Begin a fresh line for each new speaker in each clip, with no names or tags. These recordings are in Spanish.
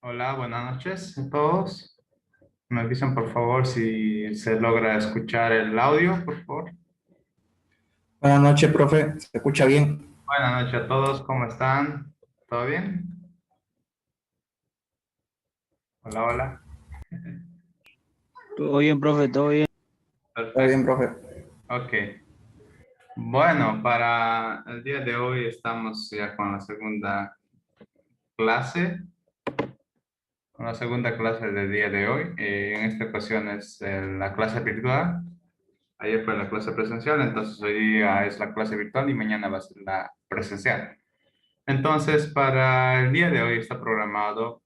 Hola, buenas noches a todos. Me avisan por favor si se logra escuchar el audio, por favor.
Buenas noches, profe. ¿Se escucha bien?
Buenas noches a todos, ¿cómo están? ¿Todo bien? Hola, hola.
Todo bien, profe, todo bien.
Está bien,
Perfecto.
profe.
Ok. Bueno, para el día de hoy estamos ya con la segunda clase, del día de hoy. En esta ocasión es la clase virtual. Ayer fue la clase presencial, entonces hoy día es la clase virtual y mañana va a ser la presencial. Entonces, para el día de hoy está programado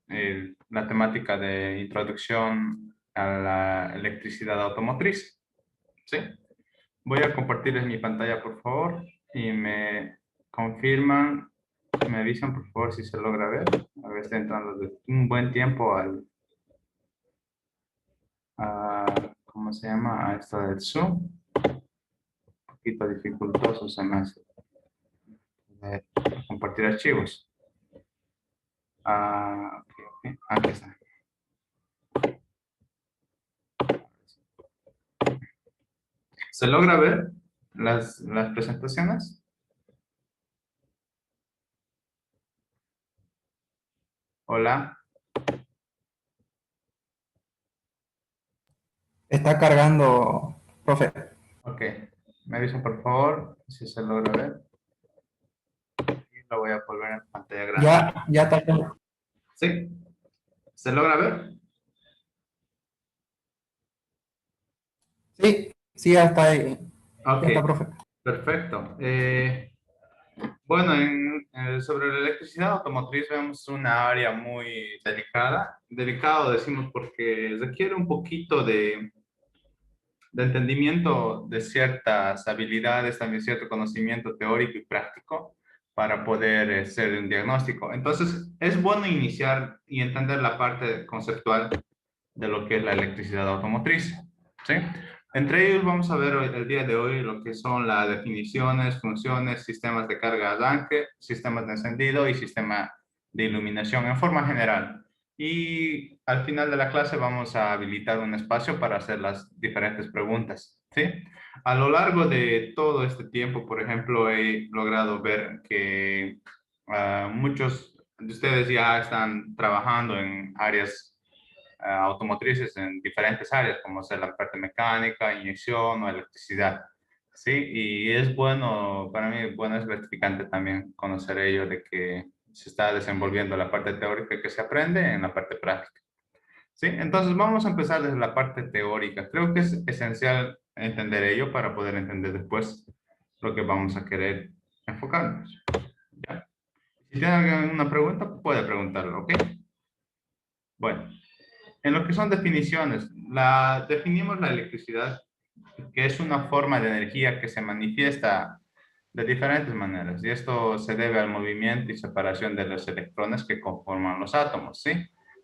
la temática de introducción a la electricidad automotriz. ¿Sí? Voy a compartirles mi pantalla, por favor, y me confirman, me avisan, por favor, si se logra ver. A ver, está entrando de un buen tiempo ¿cómo se llama? A esto del Zoom. Un poquito dificultoso se me hace eh, compartir archivos. Ok, ok. Aquí está. ¿Se logra ver las presentaciones? Hola.
Está cargando, profe.
Ok. Me avisan por favor si se logra ver. Y lo voy a volver en pantalla grande.
Ya está.
¿Sí? ¿Se logra ver?
Sí, sí, ya está ahí.
Ok.
Ya está, profe.
Perfecto. Bueno, sobre la electricidad automotriz vemos una área muy delicada. Delicado decimos porque requiere un poquito de entendimiento de ciertas habilidades, también cierto conocimiento teórico y práctico para poder hacer un diagnóstico. Entonces, es bueno iniciar y entender la parte conceptual de lo que es la electricidad automotriz, ¿sí? Entre ellos vamos a ver el día de hoy lo que son las definiciones, funciones, sistemas de carga arranque, sistemas de encendido y sistema de iluminación en forma general. Y al final de la clase vamos a habilitar un espacio para hacer las diferentes preguntas, ¿sí? A lo largo de todo este tiempo, por ejemplo, he logrado ver que muchos de ustedes ya están trabajando en áreas automotrices en diferentes áreas, como ser la parte mecánica, inyección o electricidad. Sí, y es bueno, para mí, bueno, es gratificante también conocer ello de que se está desenvolviendo la parte teórica que se aprende en la parte práctica. Sí, entonces vamos a empezar desde la parte teórica. Creo que es esencial entender ello para poder entender después lo que vamos a querer enfocarnos. ¿Ya? Si tiene alguna pregunta, puede preguntarlo, ¿ok? Bueno, en lo que son definiciones, definimos la electricidad, que es una forma de energía que se manifiesta de diferentes maneras, y esto se debe al movimiento y separación de los electrones que conforman los átomos, ¿sí?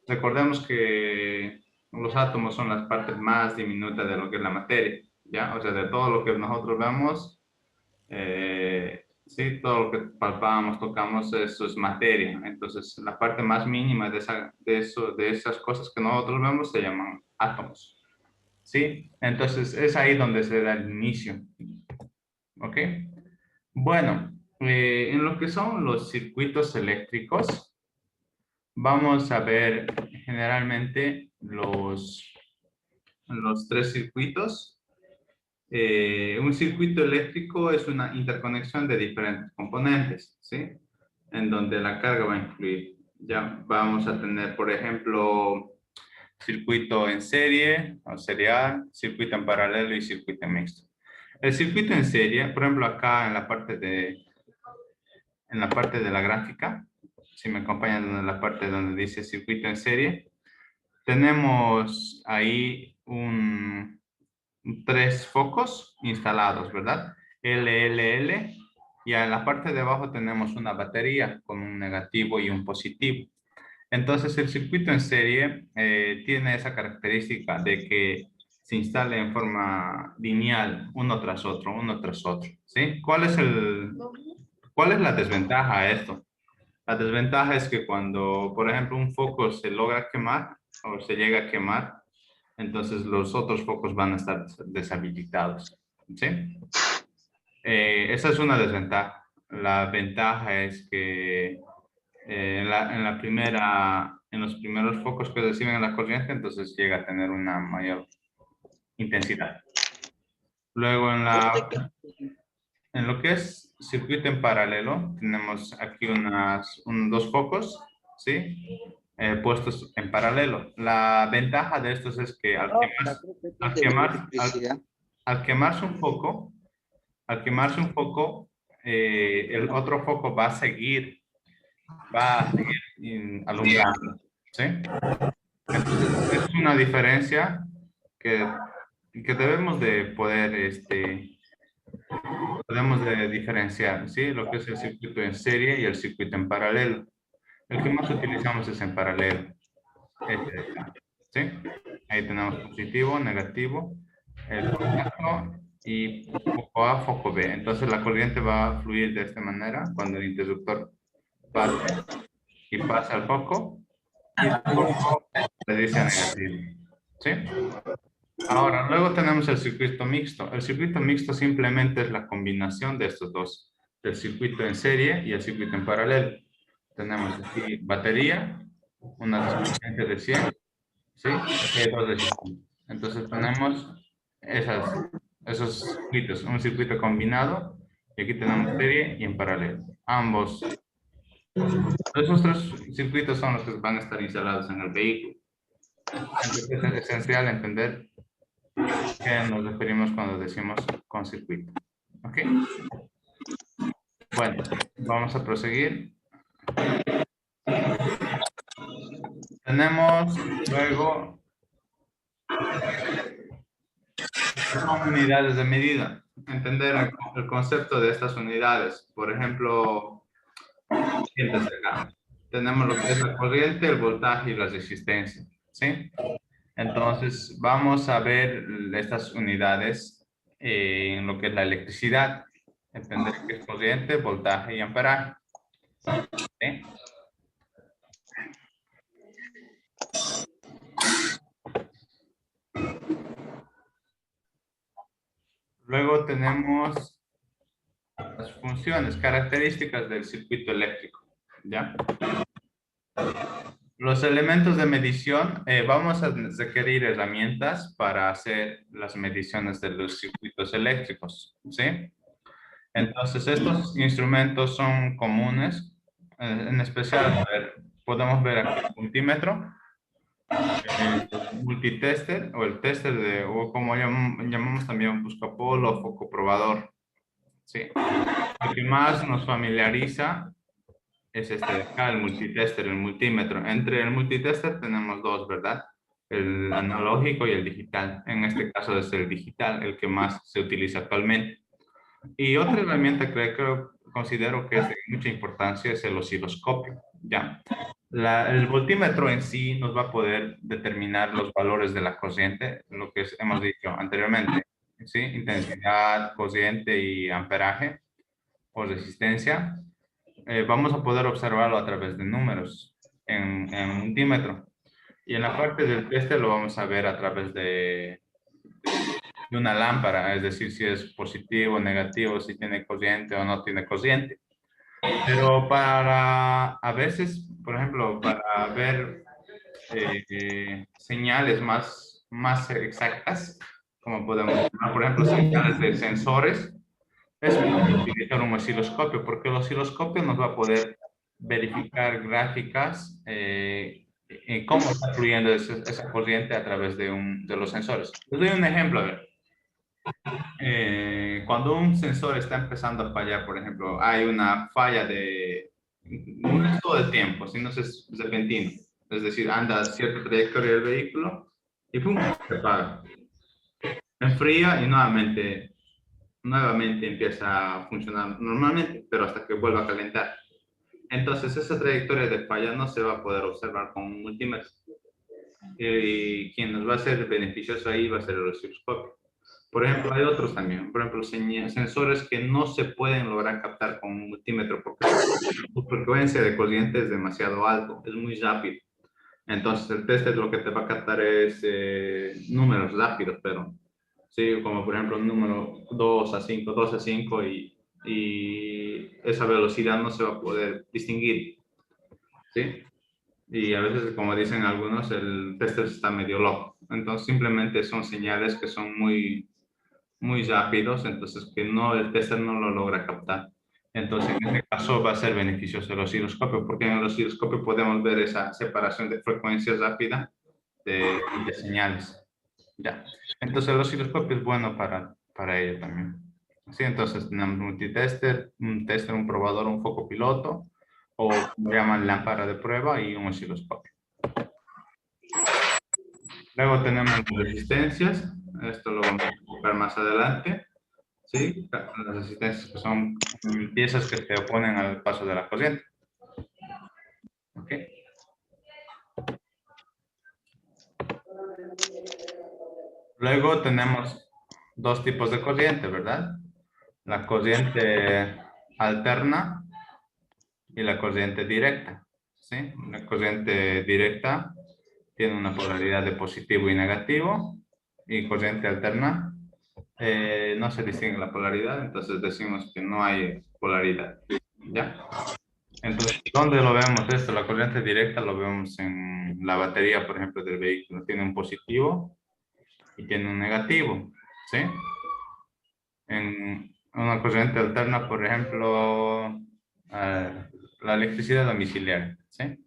Recordemos que los átomos son las partes más diminutas de lo que es la materia, ¿ya? O sea, de todo lo que nosotros vemos, sí, todo lo que palpamos, tocamos, eso es materia. Entonces, la parte más mínima de esas cosas que nosotros vemos se llaman átomos. ¿Sí? Entonces, es ahí donde se da el inicio. ¿Ok? Bueno, en lo que son los circuitos eléctricos, vamos a ver generalmente los tres circuitos. Un circuito eléctrico es una interconexión de diferentes componentes, ¿sí? En donde la carga va a influir. Ya vamos a tener, por ejemplo, circuito en serie o serial, circuito en paralelo y circuito mixto. El circuito en serie, por ejemplo, acá en la parte de la gráfica, si me acompañan en la parte donde dice circuito en serie, tenemos ahí tres focos instalados, ¿verdad? LLL, y en la parte de abajo tenemos una batería con un negativo y un positivo. Entonces, el circuito en serie tiene esa característica de que se instale en forma lineal, uno tras otro, ¿sí? ¿Cuál es la desventaja a esto? La desventaja es que cuando, por ejemplo, un foco se logra quemar o se llega a quemar, entonces los otros focos van a estar deshabilitados. ¿Sí? Esa es una desventaja. La ventaja es que en los primeros focos que reciben la corriente, entonces llega a tener una mayor intensidad. Luego en lo que es circuito en paralelo, tenemos aquí dos focos, ¿sí? Puestos en paralelo. La ventaja de estos es que al quemar, al, al quemarse un foco, el otro foco va a seguir alumbrando, ¿sí? Entonces, es una diferencia que, que podemos de diferenciar, ¿sí? Lo que es el circuito en serie y el circuito en paralelo. El que más utilizamos es en paralelo. Este de acá, ¿sí? Ahí tenemos positivo, negativo, el contacto y foco A, foco B. Entonces la corriente va a fluir de esta manera cuando el interruptor pase y pasa al foco y el foco le dice a negativo, ¿sí? Ahora, luego tenemos el circuito mixto. El circuito mixto simplemente es la combinación de estos dos, del circuito en serie y el circuito en paralelo. Tenemos aquí batería, una resistencia de 100, ¿sí? Aquí hay dos resistencias. Entonces tenemos esos circuitos, un circuito combinado, y aquí tenemos serie y en paralelo. Esos tres circuitos son los que van a estar instalados en el vehículo. Entonces es esencial entender qué nos referimos cuando decimos con circuito. ¿Ok? Bueno, vamos a proseguir. Tenemos luego son unidades de medida. Entender el concepto de estas unidades. Por ejemplo, siéntese acá. Tenemos lo que es la corriente, el voltaje y la resistencia. ¿Sí? Entonces, vamos a ver estas unidades en lo que es la electricidad. Entender qué es corriente, voltaje y amperaje. ¿Sí? Luego tenemos las funciones, características del circuito eléctrico. ¿Ya? Los elementos de medición, vamos a requerir herramientas para hacer las mediciones de los circuitos eléctricos, ¿sí? Entonces, estos instrumentos son comunes, en especial, a ver, podemos ver aquí el multímetro, el multitester o el tester o como llamamos también un buscapolo o foco probador, ¿sí? Lo que más nos familiariza es este de acá, el multitester, el multímetro. Entre el multitester tenemos dos, ¿verdad? El analógico y el digital. En este caso es el digital, el que más se utiliza actualmente. Y otra herramienta que considero que es de mucha importancia es el osciloscopio, ¿ya? El voltímetro en sí nos va a poder determinar los valores de la corriente, lo que hemos dicho anteriormente, ¿sí? Intensidad, corriente y amperaje o resistencia. Vamos a poder observarlo a través de números en un multímetro. Y en la parte del teste lo vamos a ver a través de una lámpara, es decir, si es positivo, negativo, si tiene corriente o no tiene corriente. Pero a veces, por ejemplo, para ver señales más exactas, como podemos llamar, por ejemplo, señales de sensores, es mejor utilizar un osciloscopio, porque el osciloscopio nos va a poder verificar gráficas en cómo está fluyendo esa corriente a través de los sensores. Les doy un ejemplo, a ver. Cuando un sensor está empezando a fallar, por ejemplo, hay una falla no es todo el tiempo, sino es repentino. Es decir, anda a cierta trayectoria del vehículo y ¡pum! Se apaga. Enfría y nuevamente empieza a funcionar normalmente, pero hasta que vuelva a calentar. Entonces, esa trayectoria de falla no se va a poder observar con un multímetro. Y quien nos va a ser beneficioso ahí va a ser el osciloscopio. Por ejemplo, hay otros también. Por ejemplo, sensores que no se pueden lograr captar con un multímetro porque su frecuencia de corriente es demasiado alto, es muy rápido. Entonces, el tester lo que te va a captar es números rápidos, pero sí, como por ejemplo un número 2 a 5, 2 a 5 y esa velocidad no se va a poder distinguir, ¿sí? Y a veces, como dicen algunos, el tester está medio loco. Entonces, simplemente son señales que son muy rápidos, entonces que no, el tester no lo logra captar. Entonces, en este caso va a ser beneficioso el osciloscopio, porque en el osciloscopio podemos ver esa separación de frecuencias rápida de señales. Ya. Entonces, el osciloscopio es bueno para ello también. Sí, entonces tenemos multitester, un tester, un probador, un foco piloto, o como llaman lámpara de prueba y un osciloscopio. Luego tenemos resistencias, esto lo vamos a ver más adelante. ¿Sí? Las resistencias que son piezas que se oponen al paso de la corriente. ¿Ok? Luego tenemos dos tipos de corriente, ¿verdad? La corriente alterna y la corriente directa. ¿Sí? La corriente directa tiene una polaridad de positivo y negativo, y corriente alterna no se distingue la polaridad, entonces decimos que no hay polaridad. ¿Ya? Entonces, ¿dónde lo vemos esto? La corriente directa lo vemos en la batería, por ejemplo, del vehículo. Tiene un positivo y tiene un negativo, ¿sí? En una corriente alterna, por ejemplo, la electricidad domiciliaria, ¿sí?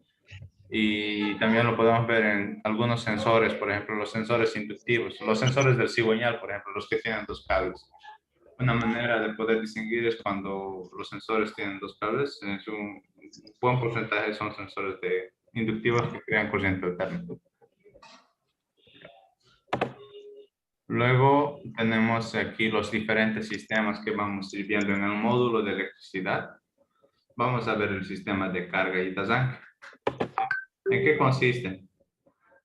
Y también lo podemos ver en algunos sensores, por ejemplo, los sensores inductivos, los sensores del cigüeñal, por ejemplo, los que tienen dos cables. Una manera de poder distinguir es cuando los sensores tienen dos cables, en un buen porcentaje son sensores inductivos que crean corriente alterna. Luego tenemos aquí los diferentes sistemas que vamos a ir viendo en el módulo de electricidad. Vamos a ver el sistema de carga y de arranque. ¿En qué consiste?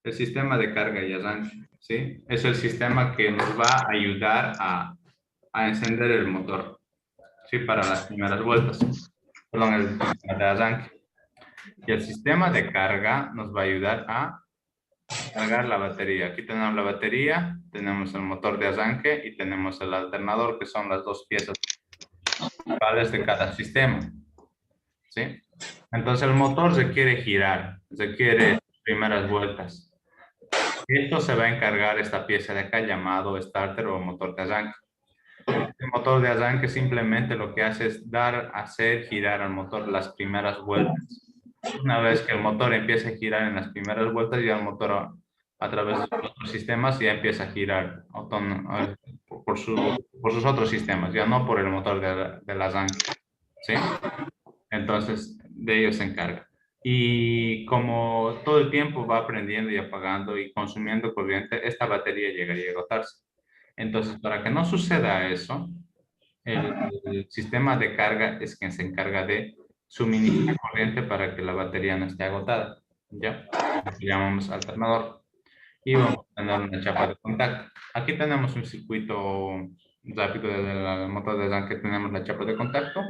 El sistema de carga y arranque, ¿sí? Es el sistema que nos va a ayudar a encender el motor, ¿sí? Para las primeras vueltas. Perdón, el sistema de arranque. Y el sistema de carga nos va a ayudar a cargar la batería. Aquí tenemos la batería, tenemos el motor de arranque y tenemos el alternador, que son las dos piezas principales de cada sistema. ¿Sí? Entonces el motor requiere girar, requiere primeras vueltas. Esto se va a encargar esta pieza de acá llamado starter o motor de arranque. El motor de arranque simplemente lo que hace es hacer girar al motor las primeras vueltas. Una vez que el motor empieza a girar en las primeras vueltas, ya el motor a través de otros sistemas ya empieza a girar por sus otros sistemas, ya no por el motor del arranque. ¿Sí? Entonces, de ellos se encarga. Y como todo el tiempo va aprendiendo y apagando y consumiendo corriente, esta batería llegaría a agotarse. Entonces, para que no suceda eso, el sistema de carga es quien se encarga de suministrar corriente para que la batería no esté agotada. ¿Ya? Lo llamamos alternador. Y vamos a tener una chapa de contacto. Aquí tenemos un circuito rápido del motor de arranque. Tenemos la chapa de contacto.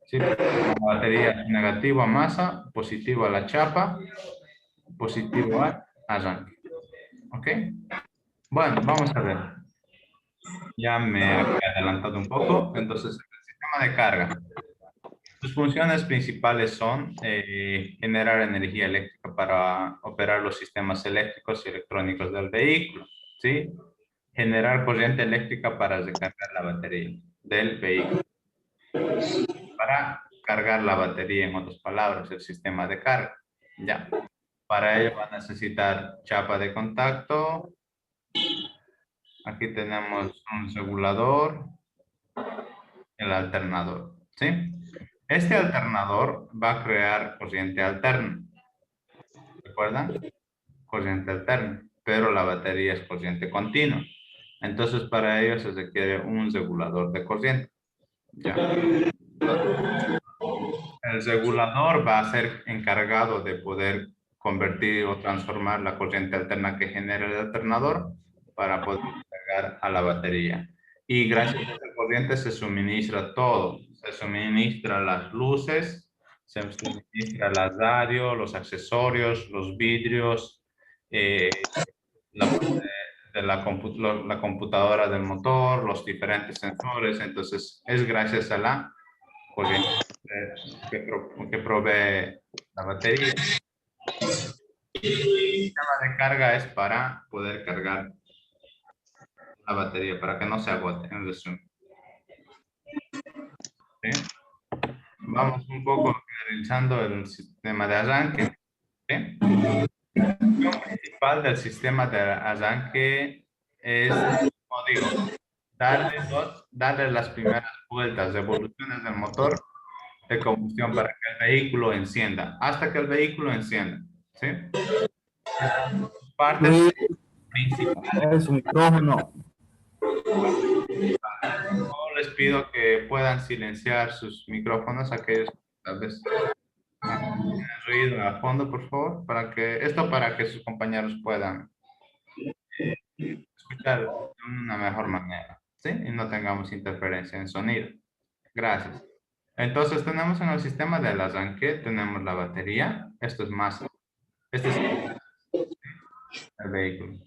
¿Sí? La batería negativo a masa, positivo a la chapa, positivo al arranque. ¿Ok? Bueno, vamos a ver. Ya me he adelantado un poco. Entonces, el sistema de carga. Sus funciones principales son generar energía eléctrica para operar los sistemas eléctricos y electrónicos del vehículo, ¿sí? Generar corriente eléctrica para recargar la batería del vehículo. Para cargar la batería, en otras palabras, el sistema de carga. Ya. Para ello va a necesitar chapa de contacto. Aquí tenemos un regulador, el alternador, ¿sí? Este alternador va a crear corriente alterna. ¿Recuerdan? Corriente alterna, pero la batería es corriente continua. Entonces, para ello se requiere un regulador de corriente. Ya. El regulador va a ser encargado de poder convertir o transformar la corriente alterna que genera el alternador para poder cargar cargar a la batería. Y gracias a esa corriente se suministra todo. Se suministra las luces, se suministra el radio, los accesorios, los vidrios, la parte de la computadora del motor, los diferentes sensores. Entonces, es gracias a la corriente que provee la batería. El sistema de carga es para poder cargar la batería, para que no se agote, en resumen. ¿Sí? Vamos un poco finalizando el sistema de arranque. ¿Sí? La función principal del sistema de arranque es, como digo, darle las primeras vueltas, revoluciones del motor de combustión para que el vehículo encienda, hasta que el vehículo encienda. ¿Sí? Partes
Luis,
principales.
su micrófono.
Yo les pido que puedan silenciar sus micrófonos, aquellos que tal vez tienen ruido a fondo, por favor, para que sus compañeros puedan escuchar de una mejor manera, ¿sí? Y no tengamos interferencia en sonido. Gracias. Entonces tenemos en el sistema del arranque, tenemos la batería, esto es masa, este es el vehículo.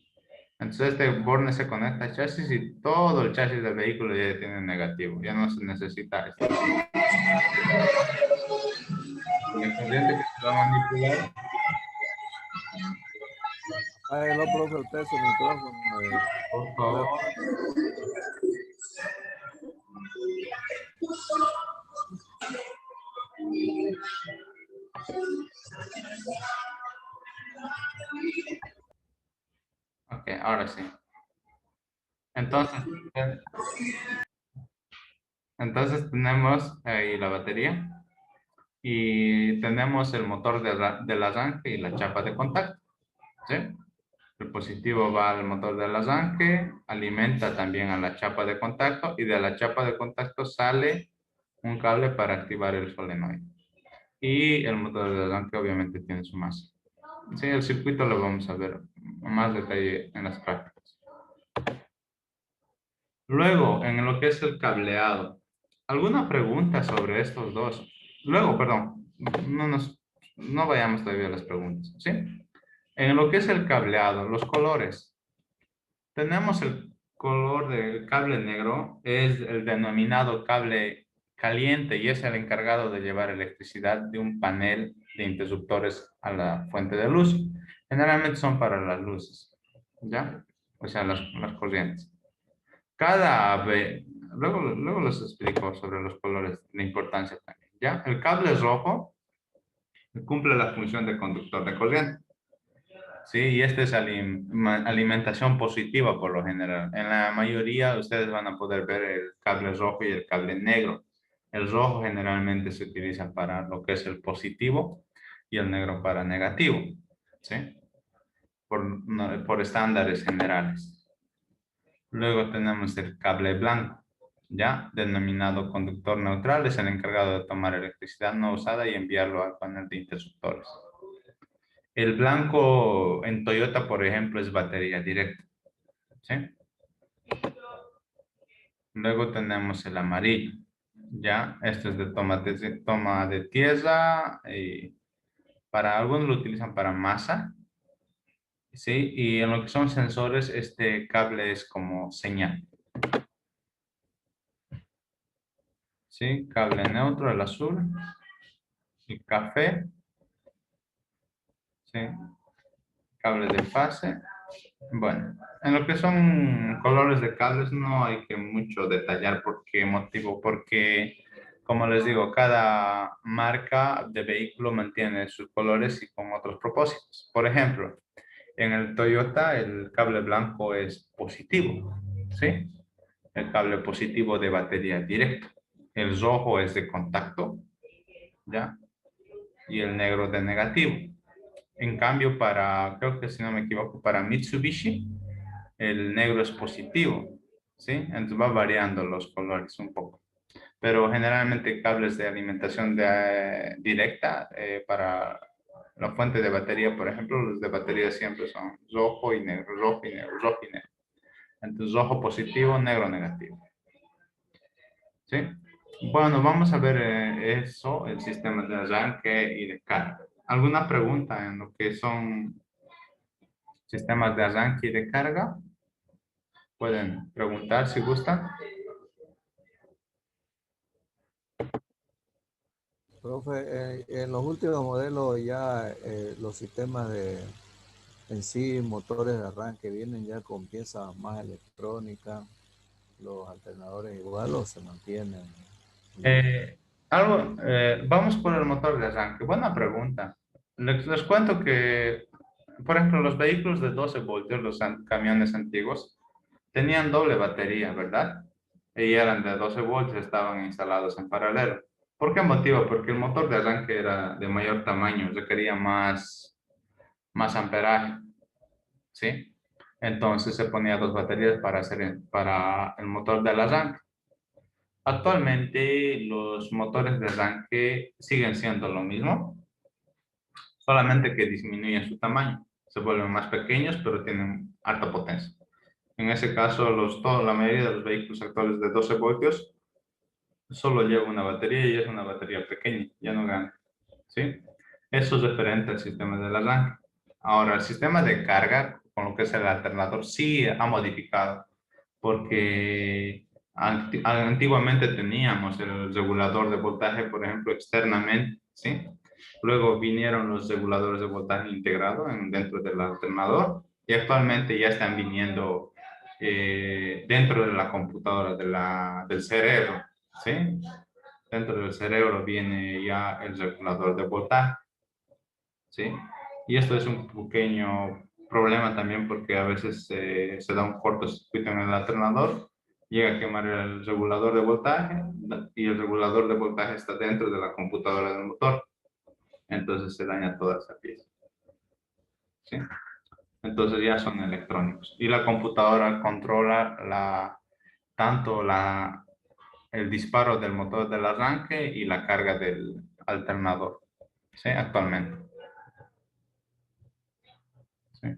Entonces este borne se conecta al chasis y todo el chasis del vehículo ya tiene negativo, ya no se necesita esto. La corriente que se va a manipular.
Ay, no, profe, usted su micrófono.
Por favor. Ok, ahora sí. Entonces, entonces tenemos ahí la batería y tenemos el motor del arranque y la chapa de contacto. ¿Sí? El positivo va al motor del arranque, alimenta también a la chapa de contacto y de la chapa de contacto sale un cable para activar el solenoide. Y el motor del arranque obviamente tiene su masa. Sí, el circuito lo vamos a ver más detalle en las prácticas. Luego, en lo que es el cableado, ¿alguna pregunta sobre estos dos? Luego, perdón, no vayamos todavía a las preguntas, ¿sí? En lo que es el cableado, los colores. Tenemos el color del cable negro, es el denominado cable caliente y es el encargado de llevar electricidad de un panel de interruptores a la fuente de luz. Generalmente son para las luces, ¿ya? O sea, las corrientes. Luego les explico sobre los colores, la importancia también, ¿ya? El cable rojo cumple la función de conductor de corriente. Sí, y esta es alimentación positiva por lo general. En la mayoría ustedes van a poder ver el cable rojo y el cable negro. El rojo generalmente se utiliza para lo que es el positivo y el negro para negativo, ¿sí? Por estándares generales. Luego tenemos el cable blanco, ¿ya? Denominado conductor neutral, es el encargado de tomar electricidad no usada y enviarlo al panel de interruptores. El blanco en Toyota, por ejemplo, es batería directa, ¿sí? Luego tenemos el amarillo, ¿ya? Esto es de toma de tierra y para algunos lo utilizan para masa, ¿sí? Y en lo que son sensores, este cable es como señal, ¿sí? Cable neutro, el azul, el café, ¿sí? Cable de fase. Bueno, en lo que son colores de cables no hay que mucho detallar por qué motivo, porque como les digo, cada marca de vehículo mantiene sus colores y con otros propósitos. Por ejemplo, en el Toyota el cable blanco es positivo, ¿sí? El cable positivo de batería directa. El rojo es de contacto, ¿ya? Y el negro de negativo. En cambio, creo que si no me equivoco, para Mitsubishi, el negro es positivo, ¿sí? Entonces va variando los colores un poco. Pero generalmente cables de alimentación directa para la fuente de batería, por ejemplo, los de batería siempre son rojo y negro, rojo y negro, rojo y negro. Entonces, rojo positivo, negro negativo. ¿Sí? Bueno, vamos a ver eso, el sistema de arranque y de carga. ¿Alguna pregunta en lo que son sistemas de arranque y de carga? Pueden preguntar si gustan.
Profe, en los últimos modelos ya los sistemas en sí, motores de arranque, vienen ya con piezas más electrónicas, los alternadores igual o se mantienen.
Eh, vamos por el motor de arranque. Buena pregunta. Les cuento que, por ejemplo, los vehículos de 12 voltios, los camiones antiguos, tenían doble batería, ¿verdad? Y eran de 12 voltios, estaban instalados en paralelo. ¿Por qué motivo? Porque el motor de arranque era de mayor tamaño, requería más amperaje, ¿sí? Entonces se ponía dos baterías para el motor del arranque. Actualmente los motores de arranque siguen siendo lo mismo, solamente que disminuyen su tamaño. Se vuelven más pequeños, pero tienen alta potencia. En ese caso, la mayoría de los vehículos actuales de 12 voltios solo lleva una batería y es una batería pequeña, ya no grande. ¿Sí? Eso es referente al sistema del arranque. Ahora, el sistema de carga, con lo que es el alternador, sí ha modificado, porque antiguamente teníamos el regulador de voltaje, por ejemplo, externamente, ¿sí? Luego vinieron los reguladores de voltaje integrado dentro del alternador y actualmente ya están viniendo dentro de la computadora del cerebro, ¿sí? Dentro del cerebro viene ya el regulador de voltaje, ¿sí? Y esto es un pequeño problema también porque a veces se da un cortocircuito en el alternador, llega a quemar el regulador de voltaje y el regulador de voltaje está dentro de la computadora del motor, entonces se daña toda esa pieza, ¿sí? Entonces ya son electrónicos. Y la computadora controla tanto el disparo del motor del arranque y la carga del alternador, ¿sí? Actualmente. ¿Sí?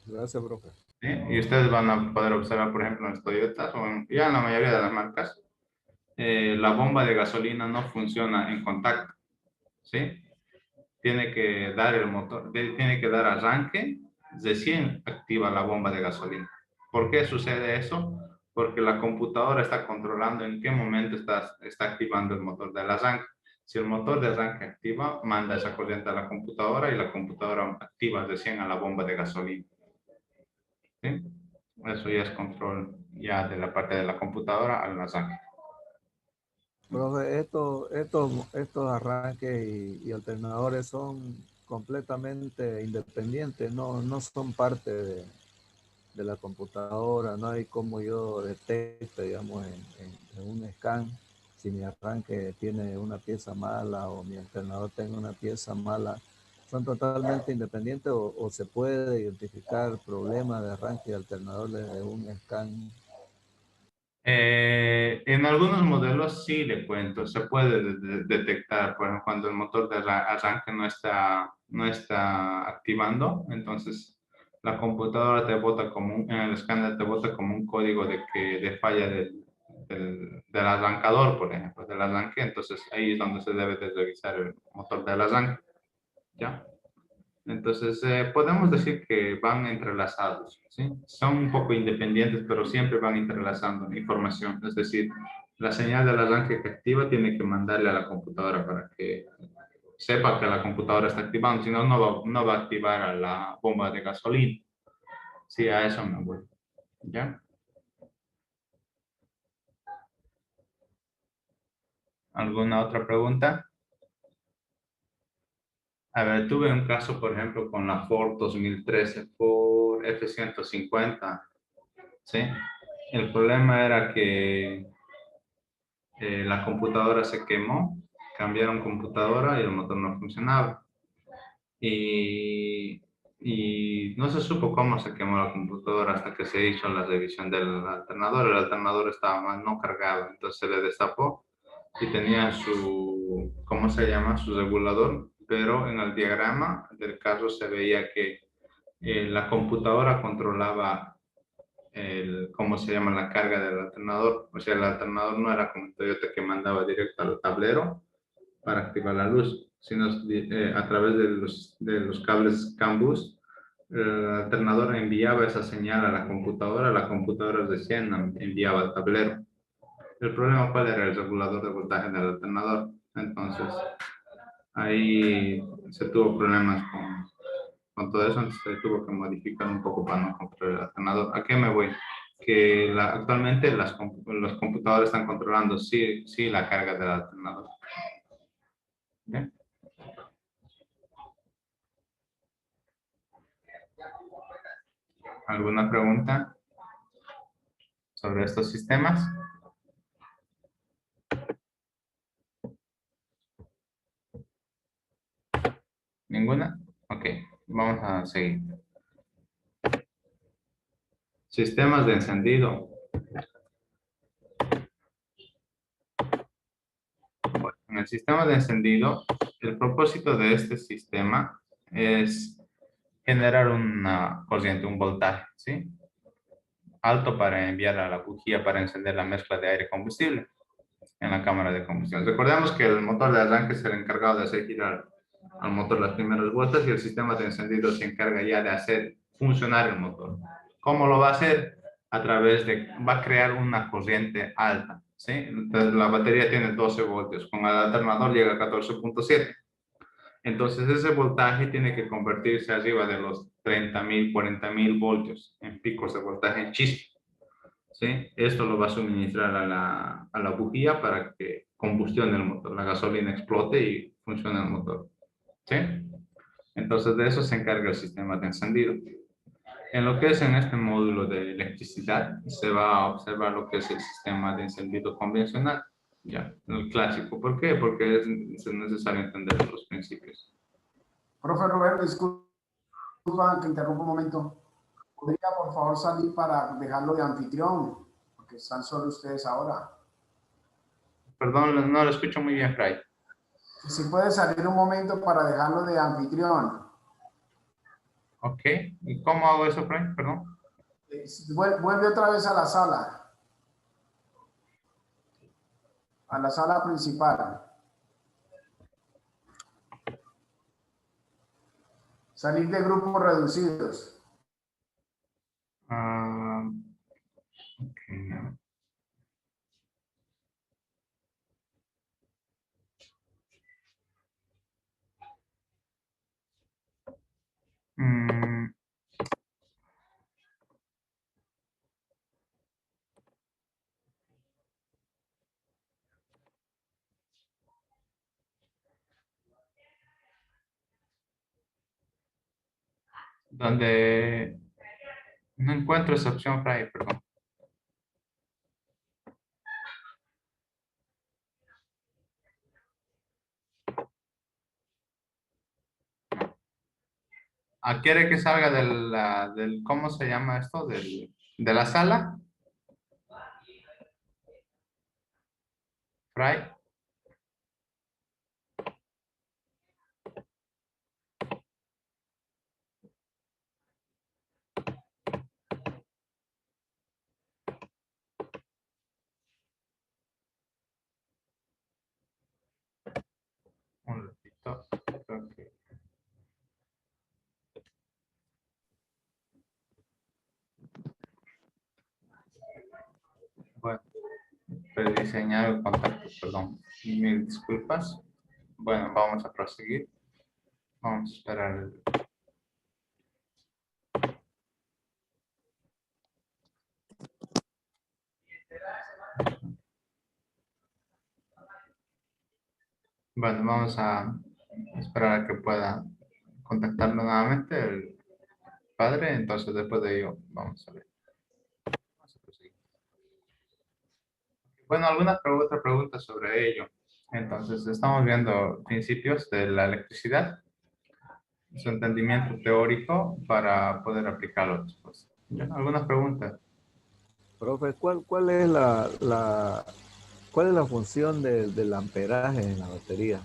Gracias, profe.
¿Sí? Y ustedes van a poder observar, por ejemplo, en los Toyotas o ya en la mayoría de las marcas, la bomba de gasolina no funciona en contacto, ¿sí? Tiene que dar el motor, tiene que dar arranque, recién activa la bomba de gasolina. ¿Por qué sucede eso? Porque la computadora está controlando en qué momento está activando el motor del arranque. Si el motor de arranque activa, manda esa corriente a la computadora y la computadora activa recién a la bomba de gasolina, ¿sí? Eso ya es control ya de la parte de la computadora al arranque.
Profe, estos arranques y alternadores son completamente independientes, no son parte de la computadora, no hay como yo detecte, digamos, en un scan si mi arranque tiene una pieza mala o mi alternador tiene una pieza mala. ¿Son totalmente independientes o se puede identificar problemas de arranque y alternador desde un scan?
En algunos modelos sí le cuento, se puede detectar, por ejemplo, cuando el motor de arranque no está activando, entonces la computadora te bota en el escáner te bota como un código de falla del arrancador, por ejemplo, del arranque, entonces ahí es donde se debe de revisar el motor del arranque, ¿ya? Entonces, podemos decir que van entrelazados, ¿sí? Son un poco independientes, pero siempre van entrelazando información. Es decir, la señal del arranque que activa tiene que mandarle a la computadora para que sepa que la computadora está activando, si no, no va a activar a la bomba de gasolina. Sí, a eso me voy. ¿Ya? ¿Alguna otra pregunta? A ver, tuve un caso, por ejemplo, con la Ford 2013 por F-150, ¿sí? El problema era que la computadora se quemó, cambiaron computadora y el motor no funcionaba. Y, y no se supo cómo se quemó la computadora hasta que se hizo la revisión del alternador. El alternador estaba mal, no cargado, entonces se le destapó y tenía ¿cómo se llama? Su regulador, pero en el diagrama del caso se veía que la computadora controlaba ¿cómo se llama? La carga del alternador. O sea, el alternador no era como el Toyota que mandaba directo al tablero para activar la luz, sino a través de los cables CAN bus, el alternador enviaba esa señal a la computadora recién enviaba al tablero. El problema cuál era el regulador de voltaje del alternador. Entonces, ahí se tuvo problemas con todo eso, entonces se tuvo que modificar un poco para no controlar el alternador. ¿A qué me voy? Que actualmente los computadores están controlando sí, sí la carga del alternador. ¿Bien? ¿Alguna pregunta sobre estos sistemas? ¿Ninguna? Ok, vamos a seguir. Sistemas de encendido. Bueno, en el sistema de encendido, el propósito de este sistema es generar una corriente, un voltaje, ¿sí? Alto para enviar a la bujía para encender la mezcla de aire combustible en la cámara de combustión. Recordemos que el motor de arranque es el encargado de hacer girar al motor las primeras vueltas y el sistema de encendido se encarga ya de hacer funcionar el motor. ¿Cómo lo va a hacer? A través de, va a crear una corriente alta, ¿sí? Entonces, la batería tiene 12 voltios, con el alternador llega a 14.7. Entonces ese voltaje tiene que convertirse arriba de los 30.000, 40.000 voltios en picos de voltaje en chispa. ¿Sí? Esto lo va a suministrar a la bujía para que combustione el motor, la gasolina explote y funcione el motor. ¿Sí? Entonces de eso se encarga el sistema de encendido. En lo que es en este módulo de electricidad, se va a observar lo que es el sistema de encendido convencional, ya, el clásico. ¿Por qué? Porque es necesario entender los principios.
Profe Roberto, disculpa que interrumpa un momento. ¿Podría por favor salir para dejarlo de anfitrión? Porque están solo ustedes ahora.
Perdón, no lo escucho muy bien, Fray.
Si puede salir un momento para dejarlo de anfitrión.
Ok, ¿y cómo hago eso, Fray? Perdón.
Vuelve otra vez a la sala principal. Salir de grupos reducidos.
Ok. Mm, donde no encuentro esa opción, Fray, perdón. ¿Quiere que salga del, ¿cómo se llama esto? De la sala? Fray. Un ratito. Creo que- Bueno, rediseñar el contacto, perdón. Mil disculpas. Bueno, vamos a proseguir. Vamos a esperar. Bueno, vamos a esperar a que pueda contactarlo nuevamente el padre. Entonces, después de ello, vamos a ver. Vamos a proseguir. Bueno, alguna otra pregunta sobre ello. Entonces, estamos viendo principios de la electricidad, su entendimiento teórico para poder aplicarlo después. ¿Ya? ¿Alguna pregunta?
Profe, ¿cuál es cuál es la función del amperaje en la batería?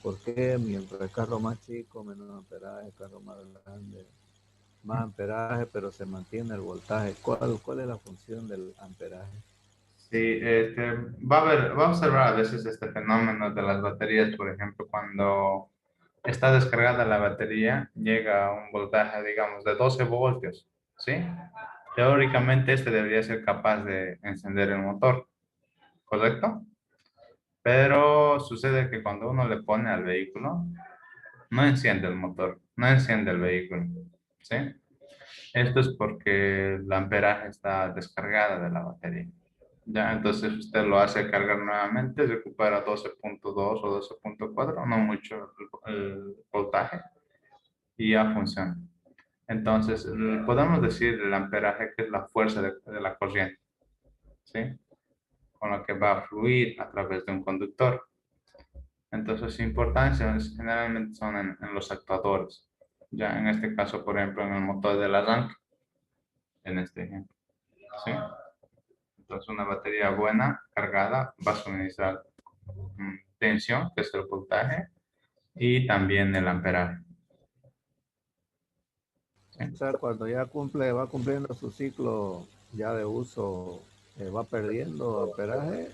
¿Por qué mientras el carro más chico, menos amperaje, el carro más grande, más amperaje, pero se mantiene el voltaje. ¿Cuál es la función del amperaje?
Sí, va a observar a veces este fenómeno de las baterías, por ejemplo, cuando está descargada la batería, llega a un voltaje, digamos, de 12 voltios, ¿sí? Teóricamente este debería ser capaz de encender el motor, ¿correcto? Pero sucede que cuando uno le pone al vehículo, no enciende el motor, no enciende el vehículo, ¿sí? Esto es porque el amperaje está descargada de la batería. Ya, entonces usted lo hace cargar nuevamente, recupera 12.2 o 12.4, no mucho el voltaje, y ya funciona. Entonces, podemos decir el amperaje que es la fuerza de la corriente, ¿sí? Con lo que va a fluir a través de un conductor. Entonces, su importancia generalmente son en los actuadores. Ya en este caso, por ejemplo, en el motor del arranque, en este ejemplo, ¿sí? Entonces, una batería buena, cargada, va a suministrar tensión, que es el voltaje, y también el amperaje. ¿Sí?
O sea, cuando ya va cumpliendo su ciclo ya de uso, va perdiendo amperaje.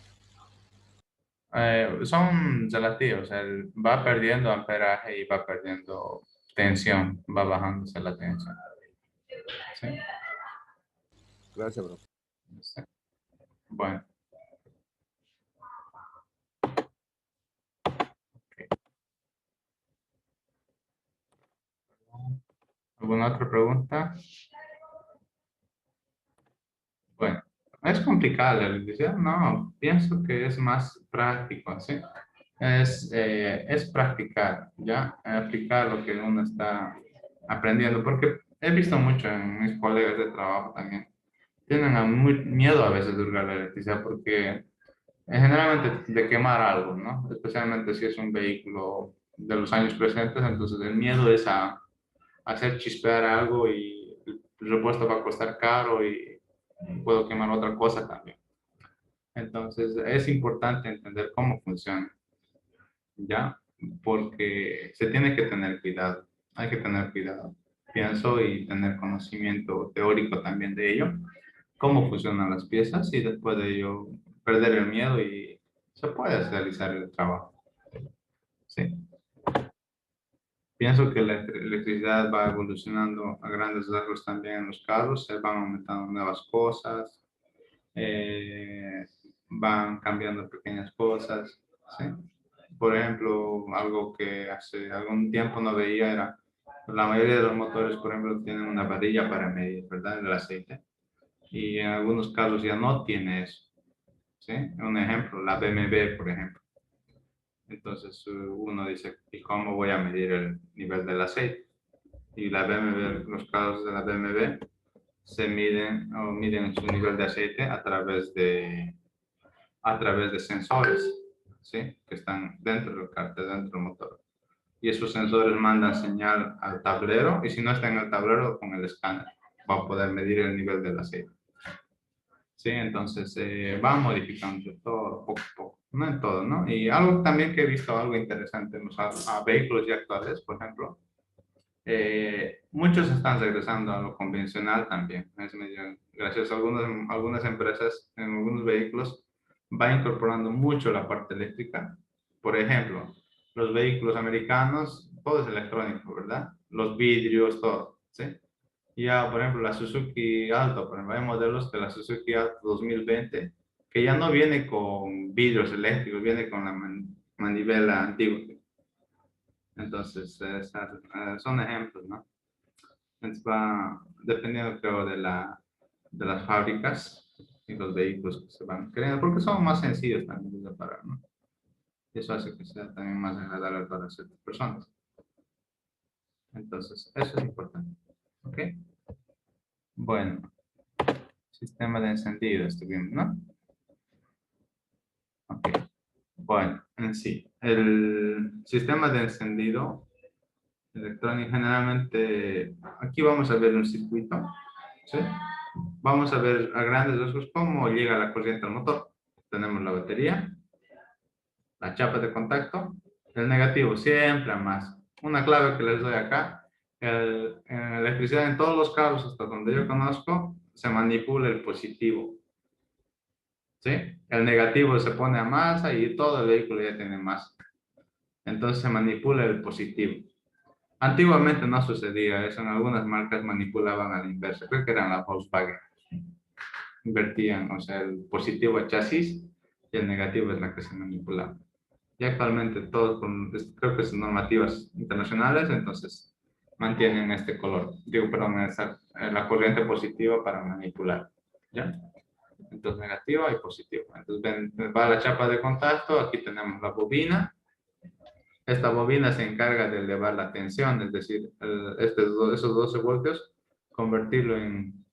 Son relativos, va perdiendo amperaje y va perdiendo tensión, va bajándose la tensión. ¿Sí?
Gracias, bro.
Sí. Bueno, ok. ¿Alguna otra pregunta? Bueno, es complicado la electricidad, no, pienso que es más práctico, ¿sí? Es practicar, ¿ya? Aplicar lo que uno está aprendiendo, porque he visto mucho en mis colegas de trabajo también. Tienen miedo a veces de usar la electricidad porque generalmente de quemar algo, ¿no? Especialmente si es un vehículo de los años presentes, entonces el miedo es a hacer chispear algo y el repuesto va a costar caro y puedo quemar otra cosa también. Entonces es importante entender cómo funciona, ¿ya? Porque se tiene que tener cuidado, hay que tener cuidado, pienso, y tener conocimiento teórico también de ello, cómo funcionan las piezas y después de ello perder el miedo y se puede realizar el trabajo, ¿sí? Pienso que la electricidad va evolucionando a grandes rasgos también en los carros, se van aumentando nuevas cosas, eh, van cambiando pequeñas cosas, ¿sí? Por ejemplo, algo que hace algún tiempo no veía era, la mayoría de los motores, por ejemplo, tienen una varilla para medir, ¿verdad? El aceite. Y en algunos casos ya no tiene eso, ¿sí? Un ejemplo, la BMW, por ejemplo. Entonces uno dice, ¿y cómo voy a medir el nivel del aceite? Y la BMW, los carros de la BMW se miden o miden su nivel de aceite a través de sensores, ¿sí? Que están dentro del cárter, dentro del motor. Y esos sensores mandan señal al tablero y si no está en el tablero, con el escáner va a poder medir el nivel del aceite. Sí, entonces va modificando todo poco a poco, no en todo, ¿no? Y algo también que he visto, algo interesante en los vehículos ya actuales, por ejemplo, muchos están regresando a lo convencional también. Es medio, gracias a algunas empresas en algunos vehículos va incorporando mucho la parte eléctrica. Por ejemplo, los vehículos americanos, todo es electrónico, ¿verdad? Los vidrios, todo, ¿sí? Ya, por ejemplo, la Suzuki Alto, por ejemplo, hay modelos de la Suzuki Alto 2020 que ya no viene con vidrios eléctricos, viene con la manivela antigua. Entonces, son ejemplos, ¿no? Entonces va dependiendo, creo, de las fábricas y los vehículos que se van creando, porque son más sencillos también de reparar, ¿no? Y eso hace que sea también más agradable para ciertas personas. Entonces, eso es importante. ¿Ok? Bueno, sistema de encendido, estuvimos, ¿no? Ok. Bueno, en sí, el sistema de encendido electrónico generalmente, aquí vamos a ver un circuito, ¿sí? Vamos a ver a grandes rasgos cómo llega la corriente al motor. Tenemos la batería, la chapa de contacto, el negativo siempre a más. Una clave que les doy acá En la electricidad, en todos los carros, hasta donde yo conozco, se manipula el positivo. ¿Sí? El negativo se pone a masa y todo el vehículo ya tiene masa. Entonces se manipula el positivo. Antiguamente no sucedía eso, en algunas marcas manipulaban a la inversa, creo que eran la Volkswagen. Invertían, o sea, el positivo a chasis y el negativo es la que se manipulaba. Y actualmente todos, creo que son normativas internacionales, entonces mantienen este color, digo, perdón, la corriente positiva para manipular, ¿ya? Entonces negativa y positiva. Entonces va la chapa de contacto, aquí tenemos la bobina. Esta bobina se encarga de elevar la tensión, es decir, esos 12 voltios, convertirlo en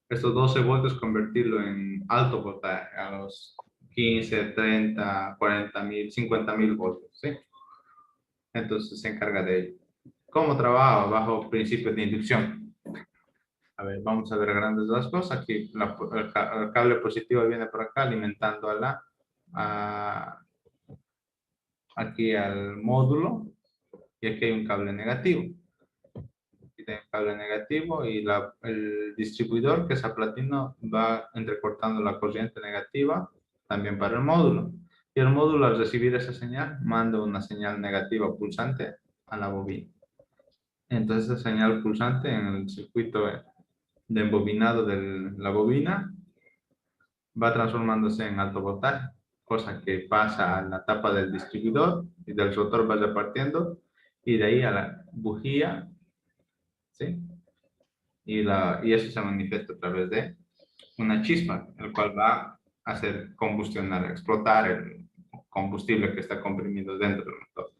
estos 12 voltios, convertirlo en alto voltaje, a los 15, 30, 40 mil, 50 mil voltios, ¿sí? Entonces se encarga de ello. ¿Cómo trabaja? Bajo principios de inducción. A ver, vamos a ver grandes rasgos. Aquí el cable positivo viene por acá alimentando aquí al módulo, y aquí hay un cable negativo. Aquí hay un cable negativo y el distribuidor, que es aplatino, va entrecortando la corriente negativa también para el módulo. Y el módulo, al recibir esa señal, manda una señal negativa pulsante a la bobina. Entonces, esa señal pulsante en el circuito de embobinado de la bobina va transformándose en alto voltaje, cosa que pasa a la tapa del distribuidor y del rotor va repartiendo, y de ahí a la bujía, ¿sí? Y eso se manifiesta a través de una chispa, el cual va a hacer combustionar, explotar el combustible que está comprimido dentro del motor.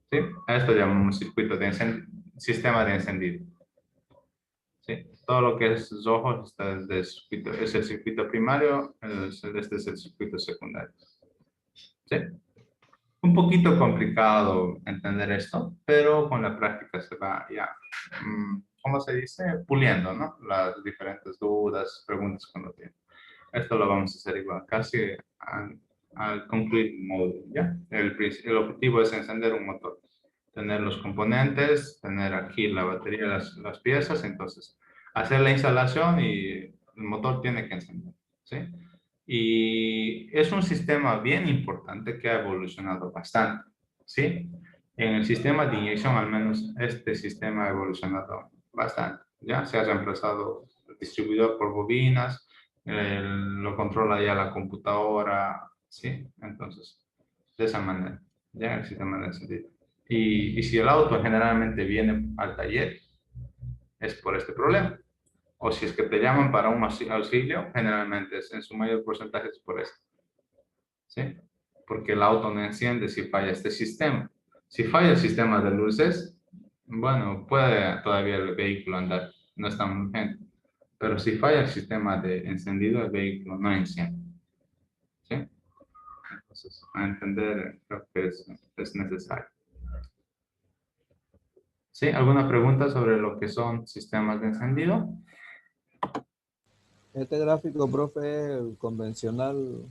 ¿Sí? A esto llamamos circuito de sistema de encendido. ¿Sí? Todo lo que es rojo es el circuito primario, este es el circuito secundario. ¿Sí? Un poquito complicado entender esto, pero con la práctica se va ya, ¿cómo se dice? Puliendo, ¿no? Las diferentes dudas, preguntas que uno tiene. Esto lo vamos a hacer igual, casi al concluir el módulo, ¿ya? El objetivo es encender un motor, tener los componentes, tener aquí la batería, las piezas, entonces hacer la instalación y el motor tiene que encender, ¿sí? Y es un sistema bien importante que ha evolucionado bastante, ¿sí? En el sistema de inyección, al menos este sistema ha evolucionado bastante, ¿ya? Se ha reemplazado el distribuidor por bobinas, lo controla ya la computadora, ¿sí? Entonces, de esa manera, ya el sistema de encendido. Y si el auto generalmente viene al taller, es por este problema. O si es que te llaman para un auxilio, generalmente en su mayor porcentaje es por esto, ¿sí? Porque el auto no enciende si falla este sistema. Si falla el sistema de luces, bueno, puede todavía el vehículo andar, no es tan urgente. Pero si falla el sistema de encendido, el vehículo no enciende, ¿sí? Entonces, a entender, creo que es necesario. ¿Sí? ¿Alguna pregunta sobre lo que son sistemas de encendido?
Este gráfico, profe, es el convencional.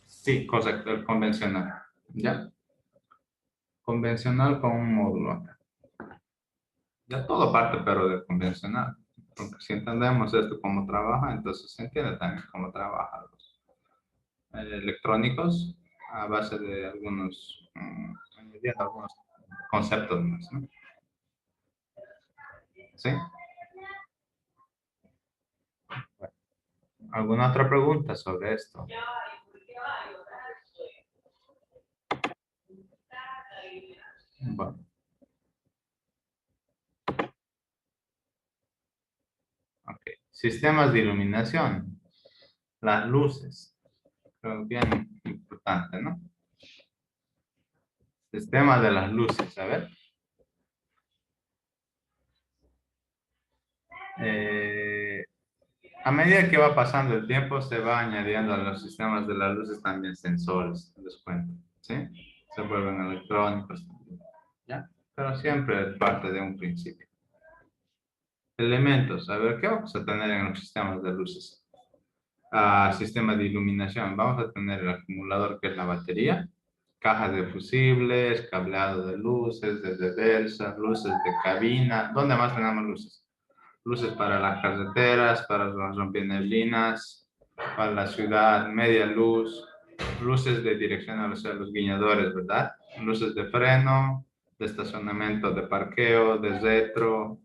Sí, correcto, el convencional. ¿Ya? Convencional con un módulo acá. Ya todo parte, pero del convencional. Porque si entendemos esto cómo trabaja, entonces se entiende también cómo trabajan los electrónicos a base de añadiendo algunos conceptos más, ¿no? ¿Sí? Bueno, ¿alguna otra pregunta sobre esto? Bueno. Ok. Sistemas de iluminación. Las luces. Creo bien importante, ¿no? Sistema de las luces, a ver. A medida que va pasando el tiempo, se va añadiendo a los sistemas de las luces también sensores, les cuento, ¿sí? Se vuelven electrónicos también, ¿ya? Pero siempre es parte de un principio. Elementos, a ver, ¿qué vamos a tener en los sistemas de luces? Sistema de iluminación, vamos a tener el acumulador, que es la batería, cajas de fusibles, cableado de luces, de reversa, luces de cabina. ¿Dónde más tenemos luces? Luces para las carreteras, para las rompeneblinas, para la ciudad, media luz, luces de dirección, o sea, los guiñadores, ¿verdad? Luces de freno, de estacionamiento, de parqueo, de retro.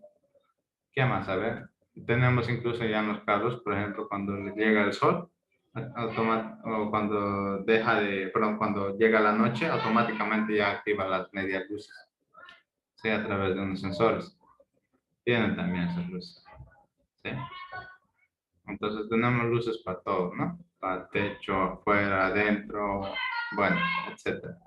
¿Qué más? A ver, tenemos incluso ya en los carros, por ejemplo, cuando le llega el sol, o cuando deja de, perdón, cuando llega la noche, automáticamente ya activa las medias luces, ¿sí? A través de unos sensores. Tienen también esas luces, ¿sí? Entonces tenemos luces para todo, ¿no? Para techo, afuera, adentro, bueno, etcétera.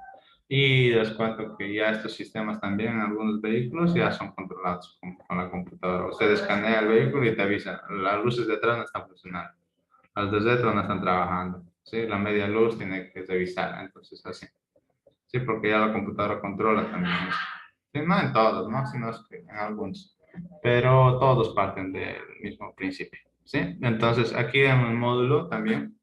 Y les cuento que ya estos sistemas también en algunos vehículos ya son controlados con la computadora. Usted escanea el vehículo y te avisa, las luces de atrás no están funcionando, las de dentro no están trabajando, ¿sí? La media luz tiene que revisar, entonces así. Sí, porque ya la computadora controla también eso. Sí, no en todos, ¿no? Sino es que en algunos. Pero todos parten del mismo principio, ¿sí? Entonces aquí en el módulo también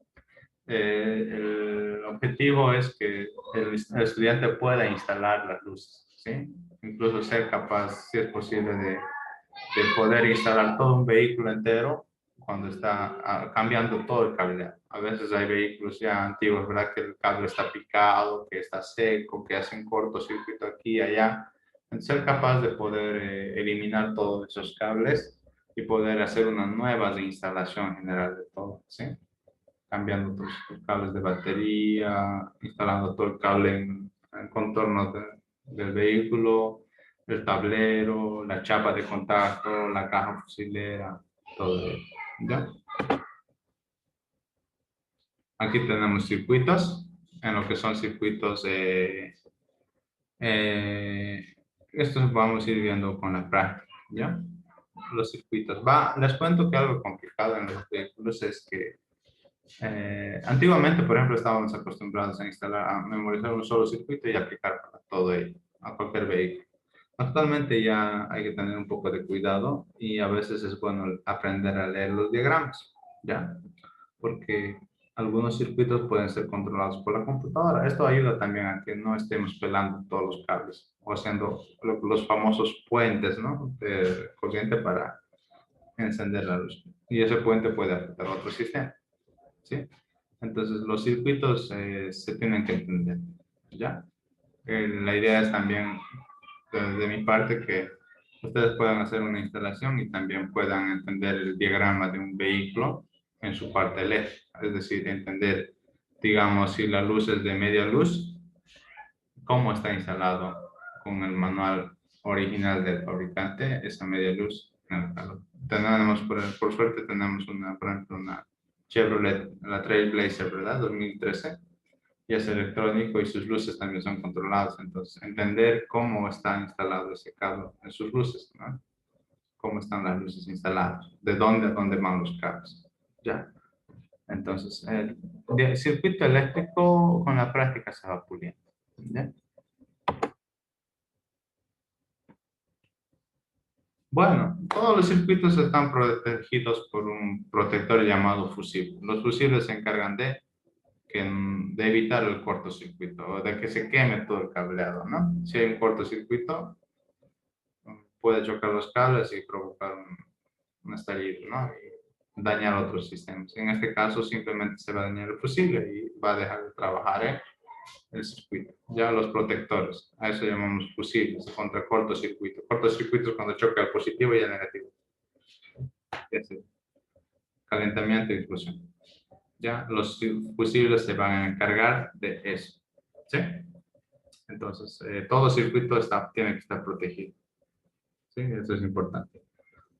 el objetivo es que el estudiante pueda instalar las luces, ¿sí? Incluso ser capaz, si es posible, de poder instalar todo un vehículo entero cuando está cambiando todo el cable. A veces hay vehículos ya antiguos, ¿verdad? Que el cable está picado, que está seco, que hace un cortocircuito aquí y allá. Ser capaz de poder eliminar todos esos cables y poder hacer una nueva reinstalación general de todo, ¿sí? Cambiando los cables de batería, instalando todo el cable en contorno del vehículo, el tablero, la chapa de contacto, la caja fusilera, todo ello, ¿ya? Aquí tenemos circuitos, en lo que son circuitos, estos vamos a ir viendo con la práctica, ¿ya? Los circuitos. Les cuento que algo complicado en los vehículos es que antiguamente, por ejemplo, estábamos acostumbrados a instalar, a memorizar un solo circuito y aplicar para todo ello, a cualquier vehículo. Actualmente ya hay que tener un poco de cuidado y a veces es bueno aprender a leer los diagramas, ¿ya? Porque algunos circuitos pueden ser controlados por la computadora. Esto ayuda también a que no estemos pelando todos los cables o haciendo los famosos puentes, ¿no? De corriente para encender la luz. Y ese puente puede afectar a otro sistema, ¿sí? Entonces, los circuitos se tienen que entender, ¿ya? La idea es también, de mi parte, que ustedes puedan hacer una instalación y también puedan entender el diagrama de un vehículo en su parte LED. Es decir, entender, digamos, si la luz es de media luz, cómo está instalado con el manual original del fabricante, esa media luz en el calor. Tenemos, por suerte, tenemos una, por ejemplo, una Chevrolet, la Trailblazer, ¿verdad? 2013. Y es electrónico y sus luces también son controladas. Entonces, entender cómo está instalado ese cable en sus luces, ¿no? Cómo están las luces instaladas, de dónde a dónde van los cables, ¿ya? Entonces, el circuito eléctrico con la práctica se va puliendo, ¿ya? Bueno, todos los circuitos están protegidos por un protector llamado fusible. Los fusibles se encargan de evitar el cortocircuito o de que se queme todo el cableado, ¿no? Si hay un cortocircuito, puede chocar los cables y provocar un estallido, ¿no? Y dañar otros sistemas. En este caso, simplemente se va a dañar el fusible y va a dejar de trabajar el circuito. Ya los protectores, a eso llamamos fusibles, contra cortocircuito. Cortocircuito es cuando choca el positivo y el negativo. Calentamiento y explosión. Ya los fusibles se van a encargar de eso, ¿sí? Entonces, todo circuito tiene que estar protegido, ¿sí? Eso es importante.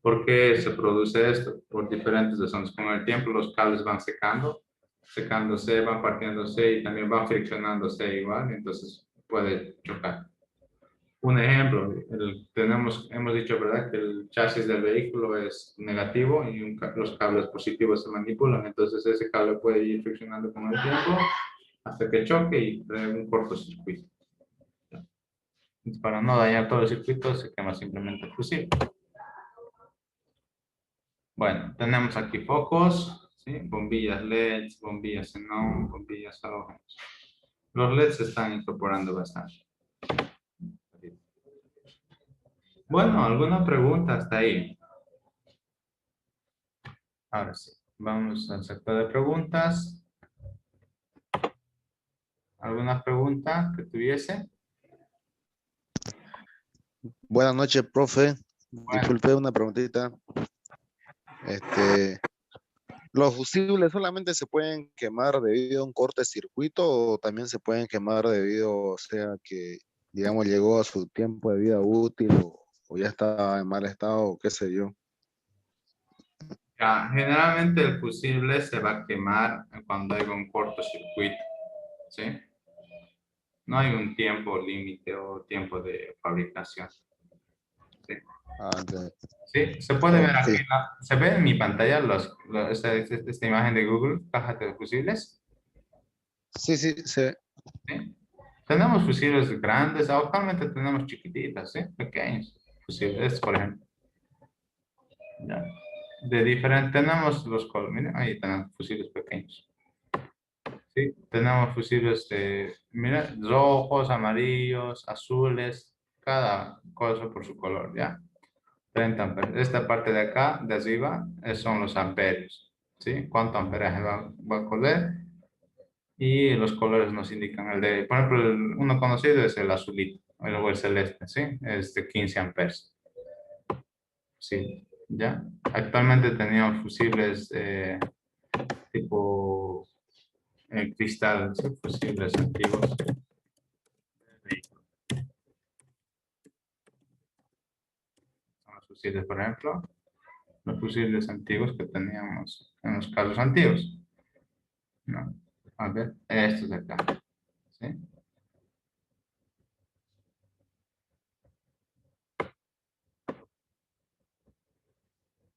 ¿Por qué se produce esto? Por diferentes razones. Con el tiempo los cables van secándose, van partiéndose y también van friccionándose igual, entonces puede chocar. Un ejemplo, hemos dicho, ¿verdad?, que el chasis del vehículo es negativo y los cables positivos se manipulan, entonces ese cable puede ir friccionando con el tiempo hasta que choque y crea un cortocircuito. Para no dañar todo el circuito, se quema simplemente el fusible. Bueno, tenemos aquí focos, ¿sí? Bombillas LED, bombillas xenón, bombillas halógenas. Los LEDs se están incorporando bastante. Bueno, ¿alguna pregunta hasta ahí? Ahora sí, vamos al sector de preguntas. ¿Alguna pregunta que tuviese?
Buenas noches, profe.
Bueno,
Disculpe una preguntita. ¿Los fusibles solamente se pueden quemar debido a un cortocircuito o también se pueden quemar debido, o sea, que, digamos, llegó a su tiempo de vida útil o ya está en mal estado o qué sé yo?
ya, generalmente el fusible se va a quemar cuando hay un cortocircuito, ¿sí? No hay un tiempo límite o tiempo de fabricación. ¿Sí?
Ah, ya.
Sí, se puede ver
Ok.
aquí, se ve en mi pantalla esta imagen de Google, cajas de fusibles.
Sí, sí, sí.
¿Sí? Tenemos fusibles grandes, actualmente tenemos chiquititas, ¿sí? Pequeños fusibles, por ejemplo. Ya. De diferente, tenemos los colores, miren, ahí tenemos fusibles pequeños. Sí, tenemos fusibles de, mira, rojos, amarillos, azules, cada cosa por su color, ¿ya? 30 amperes. Esta parte de acá, de arriba, son los amperios, ¿sí? Cuánto amperaje va a correr y los colores nos indican. El de, por ejemplo, uno conocido es el azulito, o el celeste, ¿sí? Es de 15 amperes. Sí, ¿ya? Actualmente teníamos fusibles tipo cristal, ¿sí? Fusibles antiguos. Son los fusiles, por ejemplo, los fusiles antiguos que teníamos en los carros antiguos. ¿No? A ver, estos de acá. ¿Sí?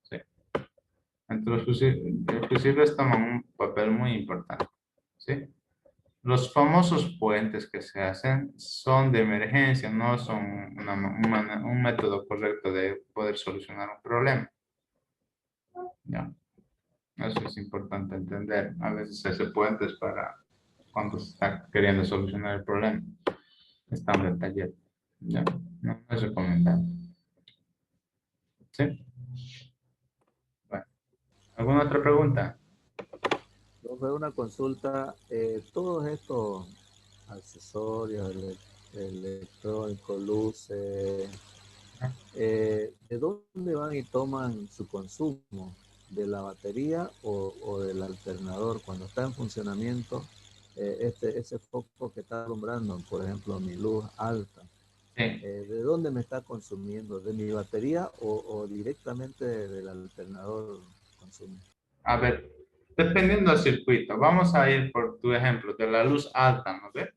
Sí. Entonces, los fusibles toman un papel muy importante. ¿Sí? Los famosos puentes que se hacen son de emergencia, no son un método correcto de poder solucionar un problema. ¿Ya? Eso es importante entender. A veces se hace puentes para cuando se está queriendo solucionar el problema. Están en taller. ¿Ya? No es recomendable. ¿Sí? Bueno, ¿alguna otra pregunta?
Fue una consulta, todos estos accesorios electrónicos, luces, ¿de dónde van y toman su consumo? ¿De la batería o del alternador? Cuando está en funcionamiento, ese foco que está alumbrando, por ejemplo, mi luz alta,
Sí.
¿de dónde me está consumiendo? ¿De mi batería o directamente del alternador consume?
A ver, dependiendo del circuito, vamos a ir por tu ejemplo de la luz alta, ¿no ves?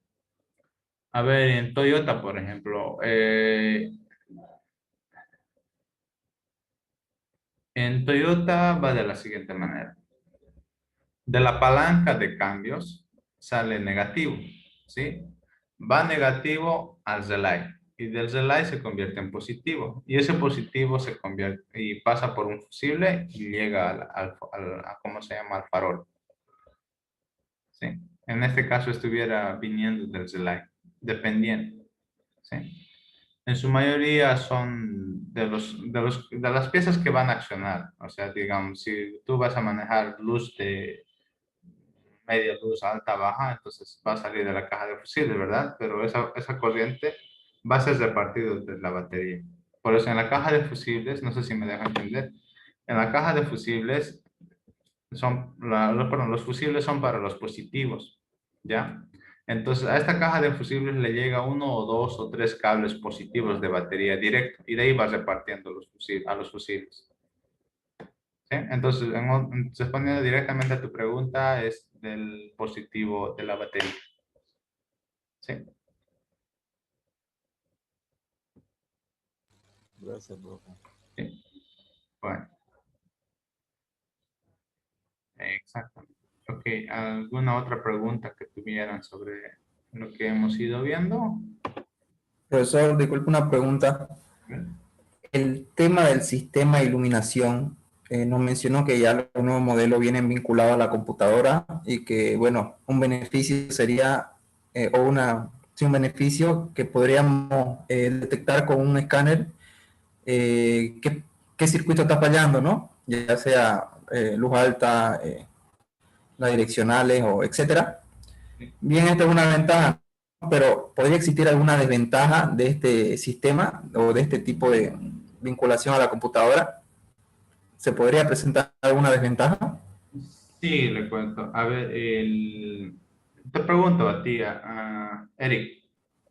A ver, en Toyota, por ejemplo, en Toyota va de la siguiente manera. De la palanca de cambios sale negativo, ¿sí? Va negativo al relay y del relay se convierte en positivo y ese positivo se convierte y pasa por un fusible y llega a ¿cómo se llama? Al farol, ¿sí? En este caso estuviera viniendo del relay, dependiendo, ¿sí? En su mayoría son de las piezas que van a accionar. O sea, digamos, si tú vas a manejar luz de media luz alta, baja, entonces va a salir de la caja de fusibles, ¿verdad? Pero esa corriente va a ser repartida de la batería. Por eso en la caja de fusibles, no sé si me deja entender, en la caja de fusibles perdón, los fusibles son para los positivos, ¿ya? Entonces a esta caja de fusibles le llega uno o dos o tres cables positivos de batería directo y de ahí va repartiendo a los fusibles. ¿Sí? Entonces, respondiendo directamente a tu pregunta, es del positivo de la batería. ¿Sí?
Gracias, profe.
Sí. Bueno, exactamente. Ok, ¿alguna otra pregunta que tuvieran sobre lo que hemos ido viendo?
Profesor, disculpe una pregunta. El tema del sistema de iluminación, nos mencionó que ya los nuevos modelos vienen vinculados a la computadora y que, bueno, un beneficio sería o sí, un beneficio que podríamos detectar con un escáner qué circuito está fallando, ¿no? Ya sea luz alta, las direccionales o etcétera. Bien, esta es una ventaja, pero ¿podría existir alguna desventaja de este sistema o de este tipo de vinculación a la computadora? ¿Se podría presentar alguna desventaja?
Sí, le cuento. A ver, te pregunto a ti, Eric,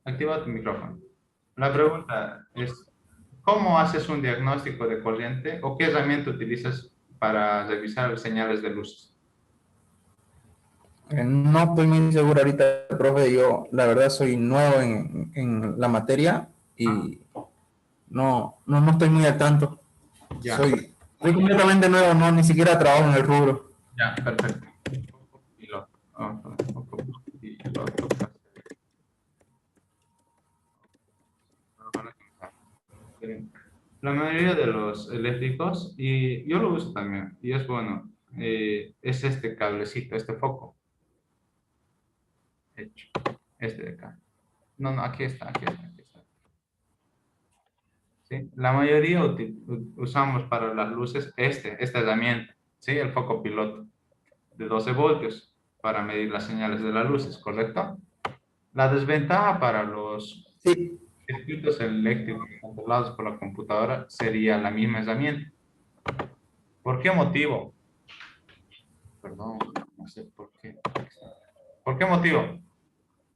activa tu micrófono. La pregunta es, ¿cómo haces un diagnóstico de corriente o qué herramienta utilizas para revisar señales de luz?
No estoy muy seguro ahorita, profe. Yo, la verdad, soy nuevo en la materia
Ah,
y no estoy muy al tanto.
ya,
Soy completamente nuevo, no, ni siquiera trabajo en el rubro.
ya, perfecto. Piloto. Piloto. La mayoría de los eléctricos, y yo lo uso también, y es bueno, es este cablecito, este foco, hecho, este de acá. No, no, aquí está, aquí está, aquí está. ¿Sí? La mayoría usamos para las luces esta herramienta, ¿sí? El foco piloto de 12 voltios para medir las señales de las luces, ¿correcto? La desventaja para los
Sí,
circuitos eléctricos controlados por la computadora sería la misma herramienta. ¿Por qué motivo? Perdón, no sé por qué. ¿Por qué motivo?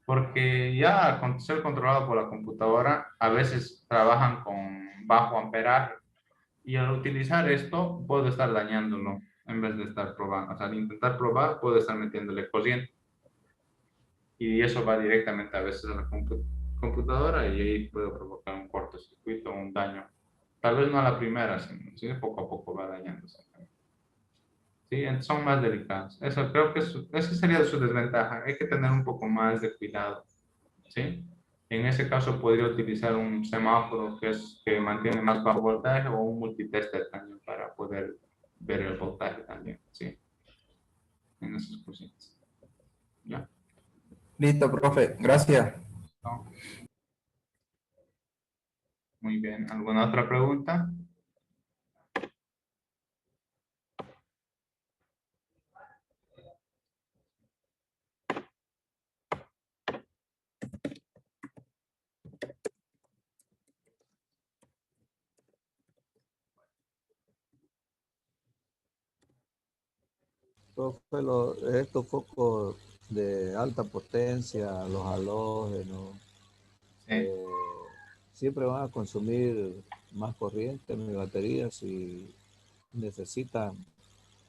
Porque ya con ser controlado por la computadora, a veces trabajan con bajo amperaje y al utilizar esto puedo estar dañándolo en vez de estar probando. O sea, al intentar probar puedo estar metiéndole corriente y eso va directamente a veces a la computadora y ahí puede provocar un cortocircuito o un daño. Tal vez no a la primera, sino poco a poco va dañándose. Sí, son más delicados. Eso creo que esa sería su desventaja. Hay que tener un poco más de cuidado, ¿sí? En ese caso podría utilizar un semáforo que mantiene más bajo voltaje o un multitester también para poder ver el voltaje también, ¿sí? En esas cositas. ¿Ya?
listo, profe. Gracias.
¿No? Muy bien. ¿Alguna otra pregunta?
Profe, estos focos de alta potencia, los halógenos,
Sí.
siempre van a consumir más corriente, mis baterías, y necesitan,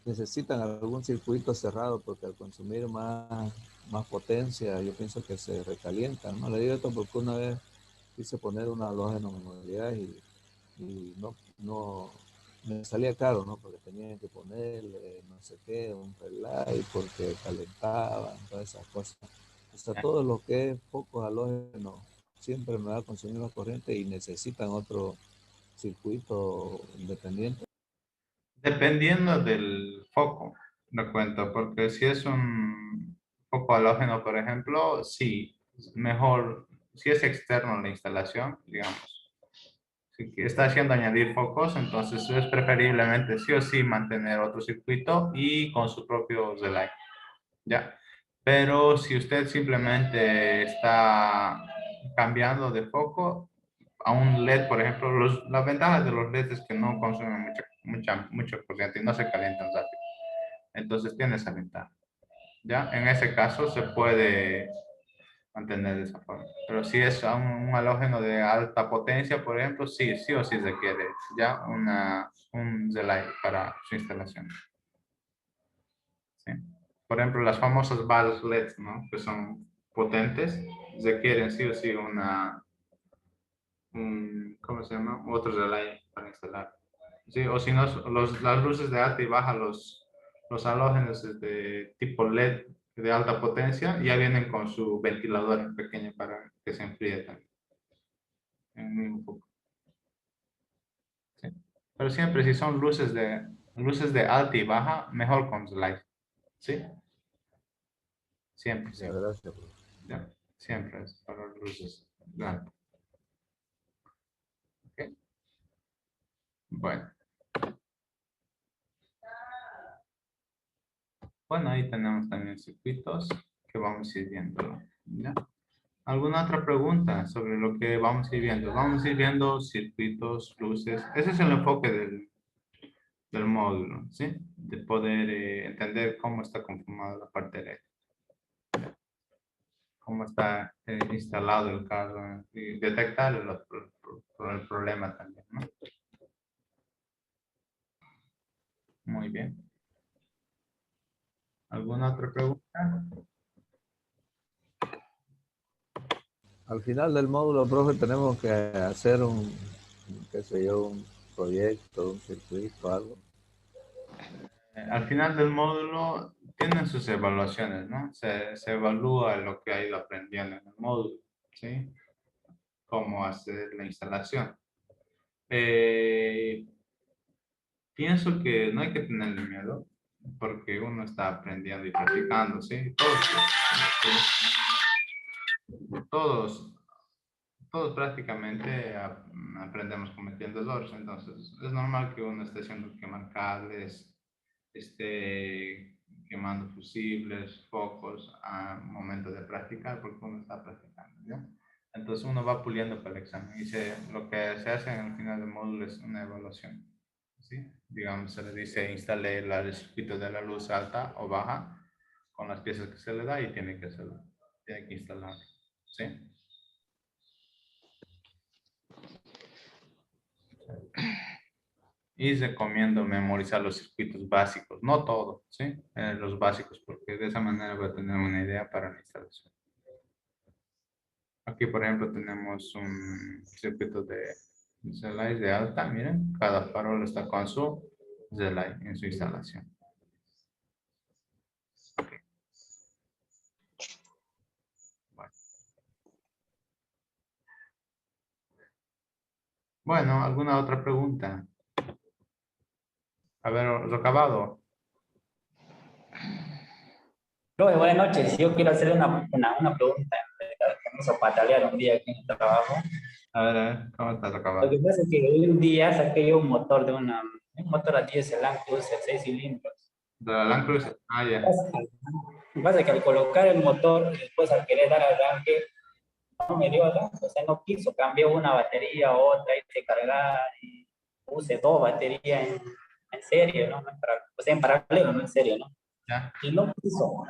necesitan algún circuito cerrado, porque al consumir más potencia, yo pienso que se recalientan, ¿no? Le digo esto porque una vez quise poner un halógeno manualidad y no me salía caro, ¿no? Porque tenía que ponerle no sé qué, un relay, porque calentaban, todas esas cosas. O sea, todo lo que es pocos halógenos siempre me va a consumir la corriente y necesitan otro circuito independiente.
Dependiendo del foco, lo cuento, porque si es un foco halógeno, por ejemplo, sí, mejor, si es externo la instalación, digamos, si está haciendo añadir focos, entonces es preferiblemente sí o sí mantener otro circuito y con su propio relay, ¿ya? Pero si usted simplemente está cambiando de foco a un LED, por ejemplo, las ventajas de los LEDs es que no consumen mucha corriente y no se calientan rápido. Entonces tiene esa ventaja. ¿Ya? En ese caso se puede mantener de esa forma. Pero si es un halógeno de alta potencia, por ejemplo, sí, sí o sí requiere ya un relay para su instalación. ¿Sí? Por ejemplo, las famosas balas LED, ¿no? Que son potentes, requieren sí o sí ¿cómo se llama? Otro relay para instalar. Sí, o si no, las luces de alta y baja, los halógenos de tipo LED de alta potencia, ya vienen con su ventilador pequeño para que se enfríe también. Un poco, sí. Pero siempre si son luces de alta y baja, mejor con slide. ¿Sí? Siempre,
Ya,
siempre.
gracias.
¿Ya? Siempre es para luces de alta. Ok. Bueno. Bueno, ahí tenemos también circuitos que vamos a ir viendo. ¿Ya? ¿Alguna otra pregunta sobre lo que vamos a ir viendo? Vamos a ir viendo circuitos, luces. Ese es el enfoque del módulo, ¿sí? De poder entender cómo está conformada la parte eléctrica, cómo está instalado el carro y detectar el problema también, ¿no? Muy bien. ¿Alguna otra pregunta?
Al final del módulo, profe, tenemos que hacer qué sé yo, un proyecto, un circuito, algo.
Al final del módulo tienen sus evaluaciones, ¿no? Se evalúa lo que ha ido aprendiendo en el módulo, ¿sí? Cómo hacer la instalación. Pienso que no hay que tenerle miedo porque uno está aprendiendo y practicando, ¿sí? Todos prácticamente aprendemos cometiendo errores, entonces es normal que uno esté haciendo quemar cables, esté quemando fusibles, focos a momento de practicar porque uno está practicando, ¿ya? Entonces uno va puliendo para el examen y lo que se hace en el final del módulo es una evaluación, ¿sí? Digamos, se le dice instale el circuito de la luz alta o baja con las piezas que se le da y tiene que hacerlo, tiene que instalarlo, ¿sí? Y recomiendo memorizar los circuitos básicos, no todo, ¿sí? Los básicos, porque de esa manera va a tener una idea para la instalación. Aquí, por ejemplo, tenemos un circuito de relay de alta, miren, cada farol está con su relay en su instalación. Okay. Bueno, ¿alguna otra pregunta? A ver, Rocabado.
Profe, buenas noches. Yo quiero hacer una pregunta. Me hizo patalear un día aquí en el trabajo.
A ver, ¿cómo estás,
Lo
Rocabado?
que pasa es que un día saqué yo un motor un motor a diésel Land Cruiser 6 cilindros.
De la Land Cruiser. Ah, ya.
Lo que pasa es que al colocar el motor, después al querer dar arranque, no me dio arranque, o sea, no quiso. Cambió una batería a otra, hice cargar y puse dos baterías en serie, ¿no? O sea, en paralelo, no en serie, ¿no?
Ya.
Y no quiso.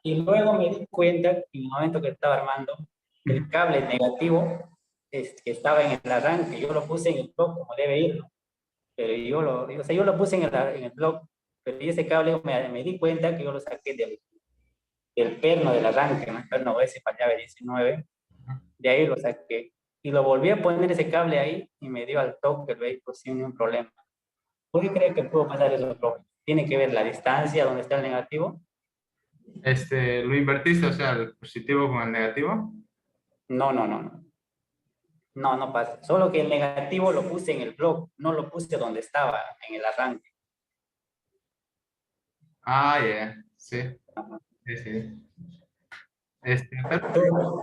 Y luego me di cuenta, en el momento que estaba armando, el cable negativo que estaba en el arranque, yo lo puse en el block como debe ir, ¿no? Pero yo lo puse en el block, pero ese cable me di cuenta que yo lo saqué del perno del arranque, ¿no? El perno ese para llave 19, de ahí lo saqué. Y lo volví a poner ese cable ahí y me dio al toque el vehículo sin ningún problema. ¿Por qué cree que pudo pasar eso, profe? ¿Tiene que ver la distancia donde está el negativo?
¿Lo invertiste, o sea, el positivo con el negativo?
No, no, no, no. No, no pasa. Solo que el negativo lo puse en el blog, no lo puse donde estaba, en el arranque.
Ah, ya. Sí. Sí, sí. Pero-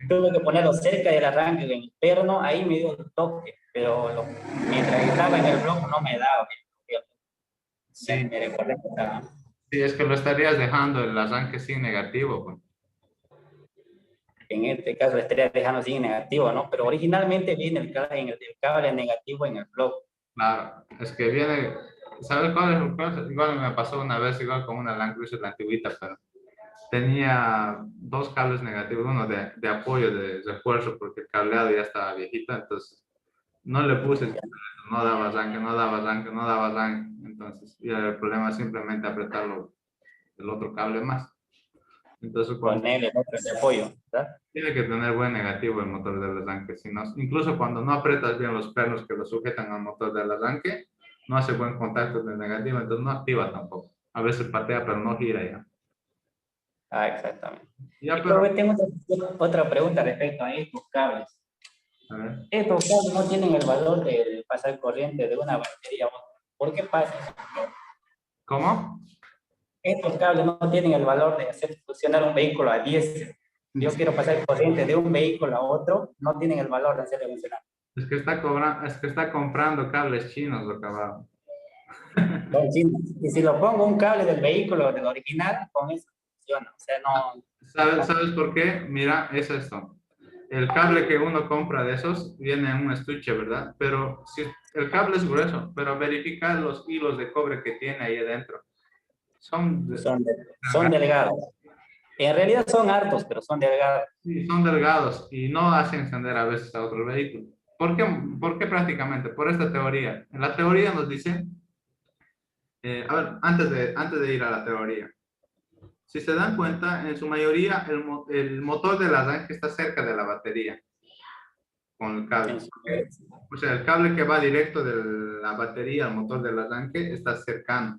Tuve que ponerlo cerca del arranque, en el perno, ahí me dio un toque, pero mientras estaba en el blog no me daba. Ya
sí,
me recordé que estaba.
sí, es que lo estarías dejando el arranque sin negativo, pues.
En este caso le estaría dejando sin negativo, ¿no? Pero originalmente viene el cable negativo en el blog.
Claro, es que viene, ¿sabes cuál es el caso? Igual me pasó una vez, igual con una Land Cruiser la antigüita, pero tenía dos cables negativos, uno de apoyo, de refuerzo, porque el cableado ya estaba viejito, entonces no le puse, no daba arranque, no daba arranque, no daba arranque, entonces y el problema es simplemente apretarlo el otro cable más. Entonces, cuando
Ponerle el otro de apoyo, ¿verdad?
tiene que tener buen negativo el motor del arranque, si no, incluso cuando no aprietas bien los pernos que lo sujetan al motor del arranque, no hace buen contacto del negativo, entonces no activa tampoco. A veces patea, pero no gira ya.
Ah, exactamente.
Ya,
Y
pero,
luego tengo otra pregunta respecto a estos cables.
a ver,
Estos cables no tienen el valor de pasar corriente de una batería a otra. ¿Por qué pasa eso?
¿cómo?
Estos cables no tienen el valor de hacer funcionar un vehículo a diésel. yo quiero pasar corriente de un vehículo a otro, no tienen el valor de hacerlo funcionar.
Es que está comprando cables chinos, lo acabado.
Son chinos. Y si lo pongo un cable del vehículo, del original, con eso funciona. O sea, no.
¿Sabes por qué? Mira, es esto. El cable que uno compra de esos viene en un estuche, ¿verdad? Pero si el cable es grueso, pero verifica los hilos de cobre que tiene ahí adentro.
Son delgados. En realidad son hartos, pero son delgados.
Sí, son delgados y no hacen encender a veces a otro vehículo. ¿Por qué? ¿Por qué prácticamente? Por esta teoría. En la teoría nos dice, a ver, antes de ir a la teoría, si se dan cuenta, en su mayoría el motor del arranque está cerca de la batería con el cable. O sea, el cable que va directo de la batería al motor del arranque está cercano.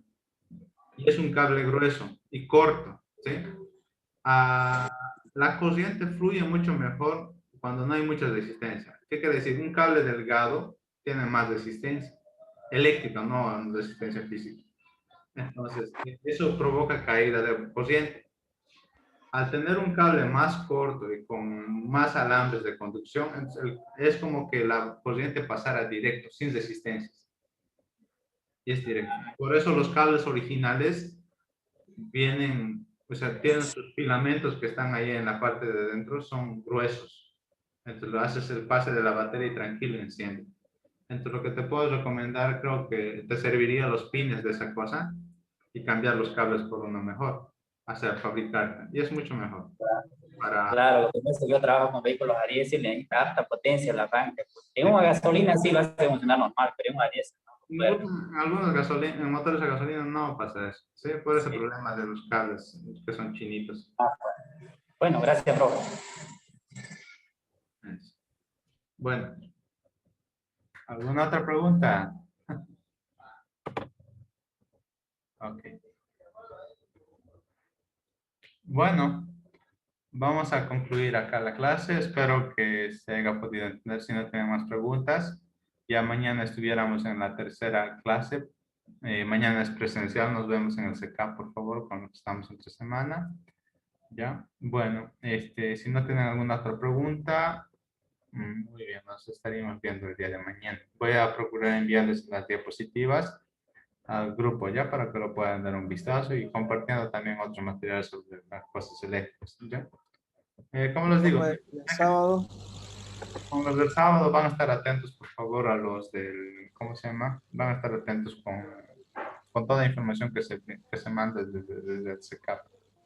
Y es un cable grueso y corto, ¿sí? La corriente fluye mucho mejor cuando no hay mucha resistencia. ¿Qué quiere decir? Un cable delgado tiene más resistencia eléctrica, no resistencia física. Entonces, eso provoca caída de corriente. Al tener un cable más corto y con más alambres de conducción, es como que la corriente pasara directo, sin resistencias. Y es directo. Por eso los cables originales vienen, o sea, tienen sus filamentos que están ahí en la parte de dentro, son gruesos. Entonces lo haces el pase de la batería y tranquilo enciende. Entonces lo que te puedo recomendar, creo que te serviría los pines de esa cosa y cambiar los cables por uno mejor, hacer fabricar. Y es mucho mejor.
Claro, lo que pasa es que yo trabajo con vehículos a diésel y necesita alta potencia el arranque. En una gasolina sí lo hace funcionar normal, pero en una diésel no.
Algunos en motores a gasolina no pasa eso, ¿sí? Por ese problema de los cables que son chinitos.
Bueno, gracias, profe.
Bueno, ¿alguna otra pregunta? Ok. Bueno, vamos a concluir acá la clase. Espero que se haya podido entender. Si no tienen más preguntas, ya mañana estuviéramos en la tercera clase. Mañana es presencial. Nos vemos en el CK, por favor, cuando estamos entre semana. ¿Ya? Bueno, si no tienen alguna otra pregunta, muy bien, nos estaríamos viendo el día de mañana. Voy a procurar enviarles las diapositivas al grupo ya para que lo puedan dar un vistazo y compartiendo también otro material sobre las cosas eléctricas. ¿Ya? Como les digo,
El sábado.
con los del sábado van a estar atentos, por favor, a los del, ¿cómo se llama? Van a estar atentos con toda la información que se manda desde el CECAP.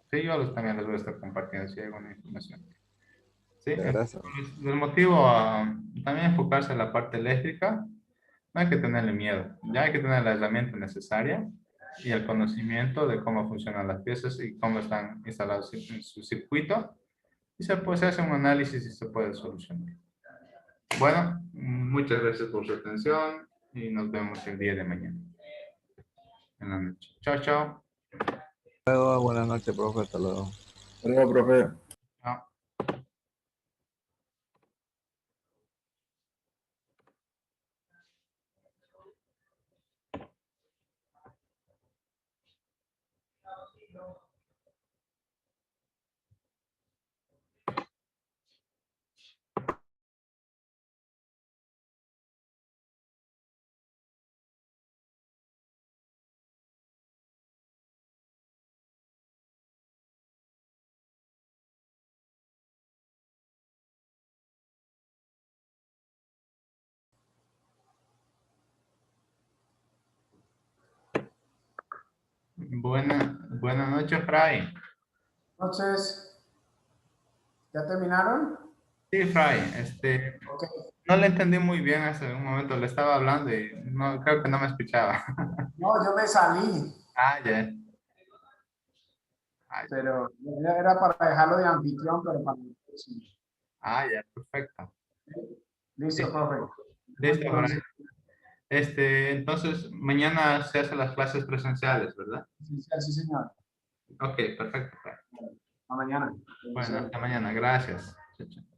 Sí, yo también les voy a estar compartiendo si hay alguna información. Sí,
Gracias.
les motivo a también enfocarse en la parte eléctrica. No hay que tenerle miedo, ya hay que tener la herramienta necesaria y el conocimiento de cómo funcionan las piezas y cómo están instaladas en su circuito. Y se hace un análisis y se puede solucionar. Bueno, muchas gracias por su atención y nos vemos el día de mañana. En la noche. Chao, chao.
Buenas noches, profe. Hasta luego.
Hasta luego, profe.
Chao. Buenas noches, Fray.
Entonces, ¿ya terminaron?
Sí, Fray,
Okay.
no le entendí muy bien hace un momento, le estaba hablando y no, creo que no me escuchaba.
No, yo me salí.
Ah, ya.
Pero era para dejarlo de anfitrión, pero para el próximo.
Ah, ya, perfecto.
Listo, profe.
Listo, Fray. Entonces, mañana se hacen las clases presenciales, ¿verdad?
Sí, señor.
Ok, perfecto, Fray.
Hasta mañana.
Bueno, hasta mañana. Gracias. Chao, chao.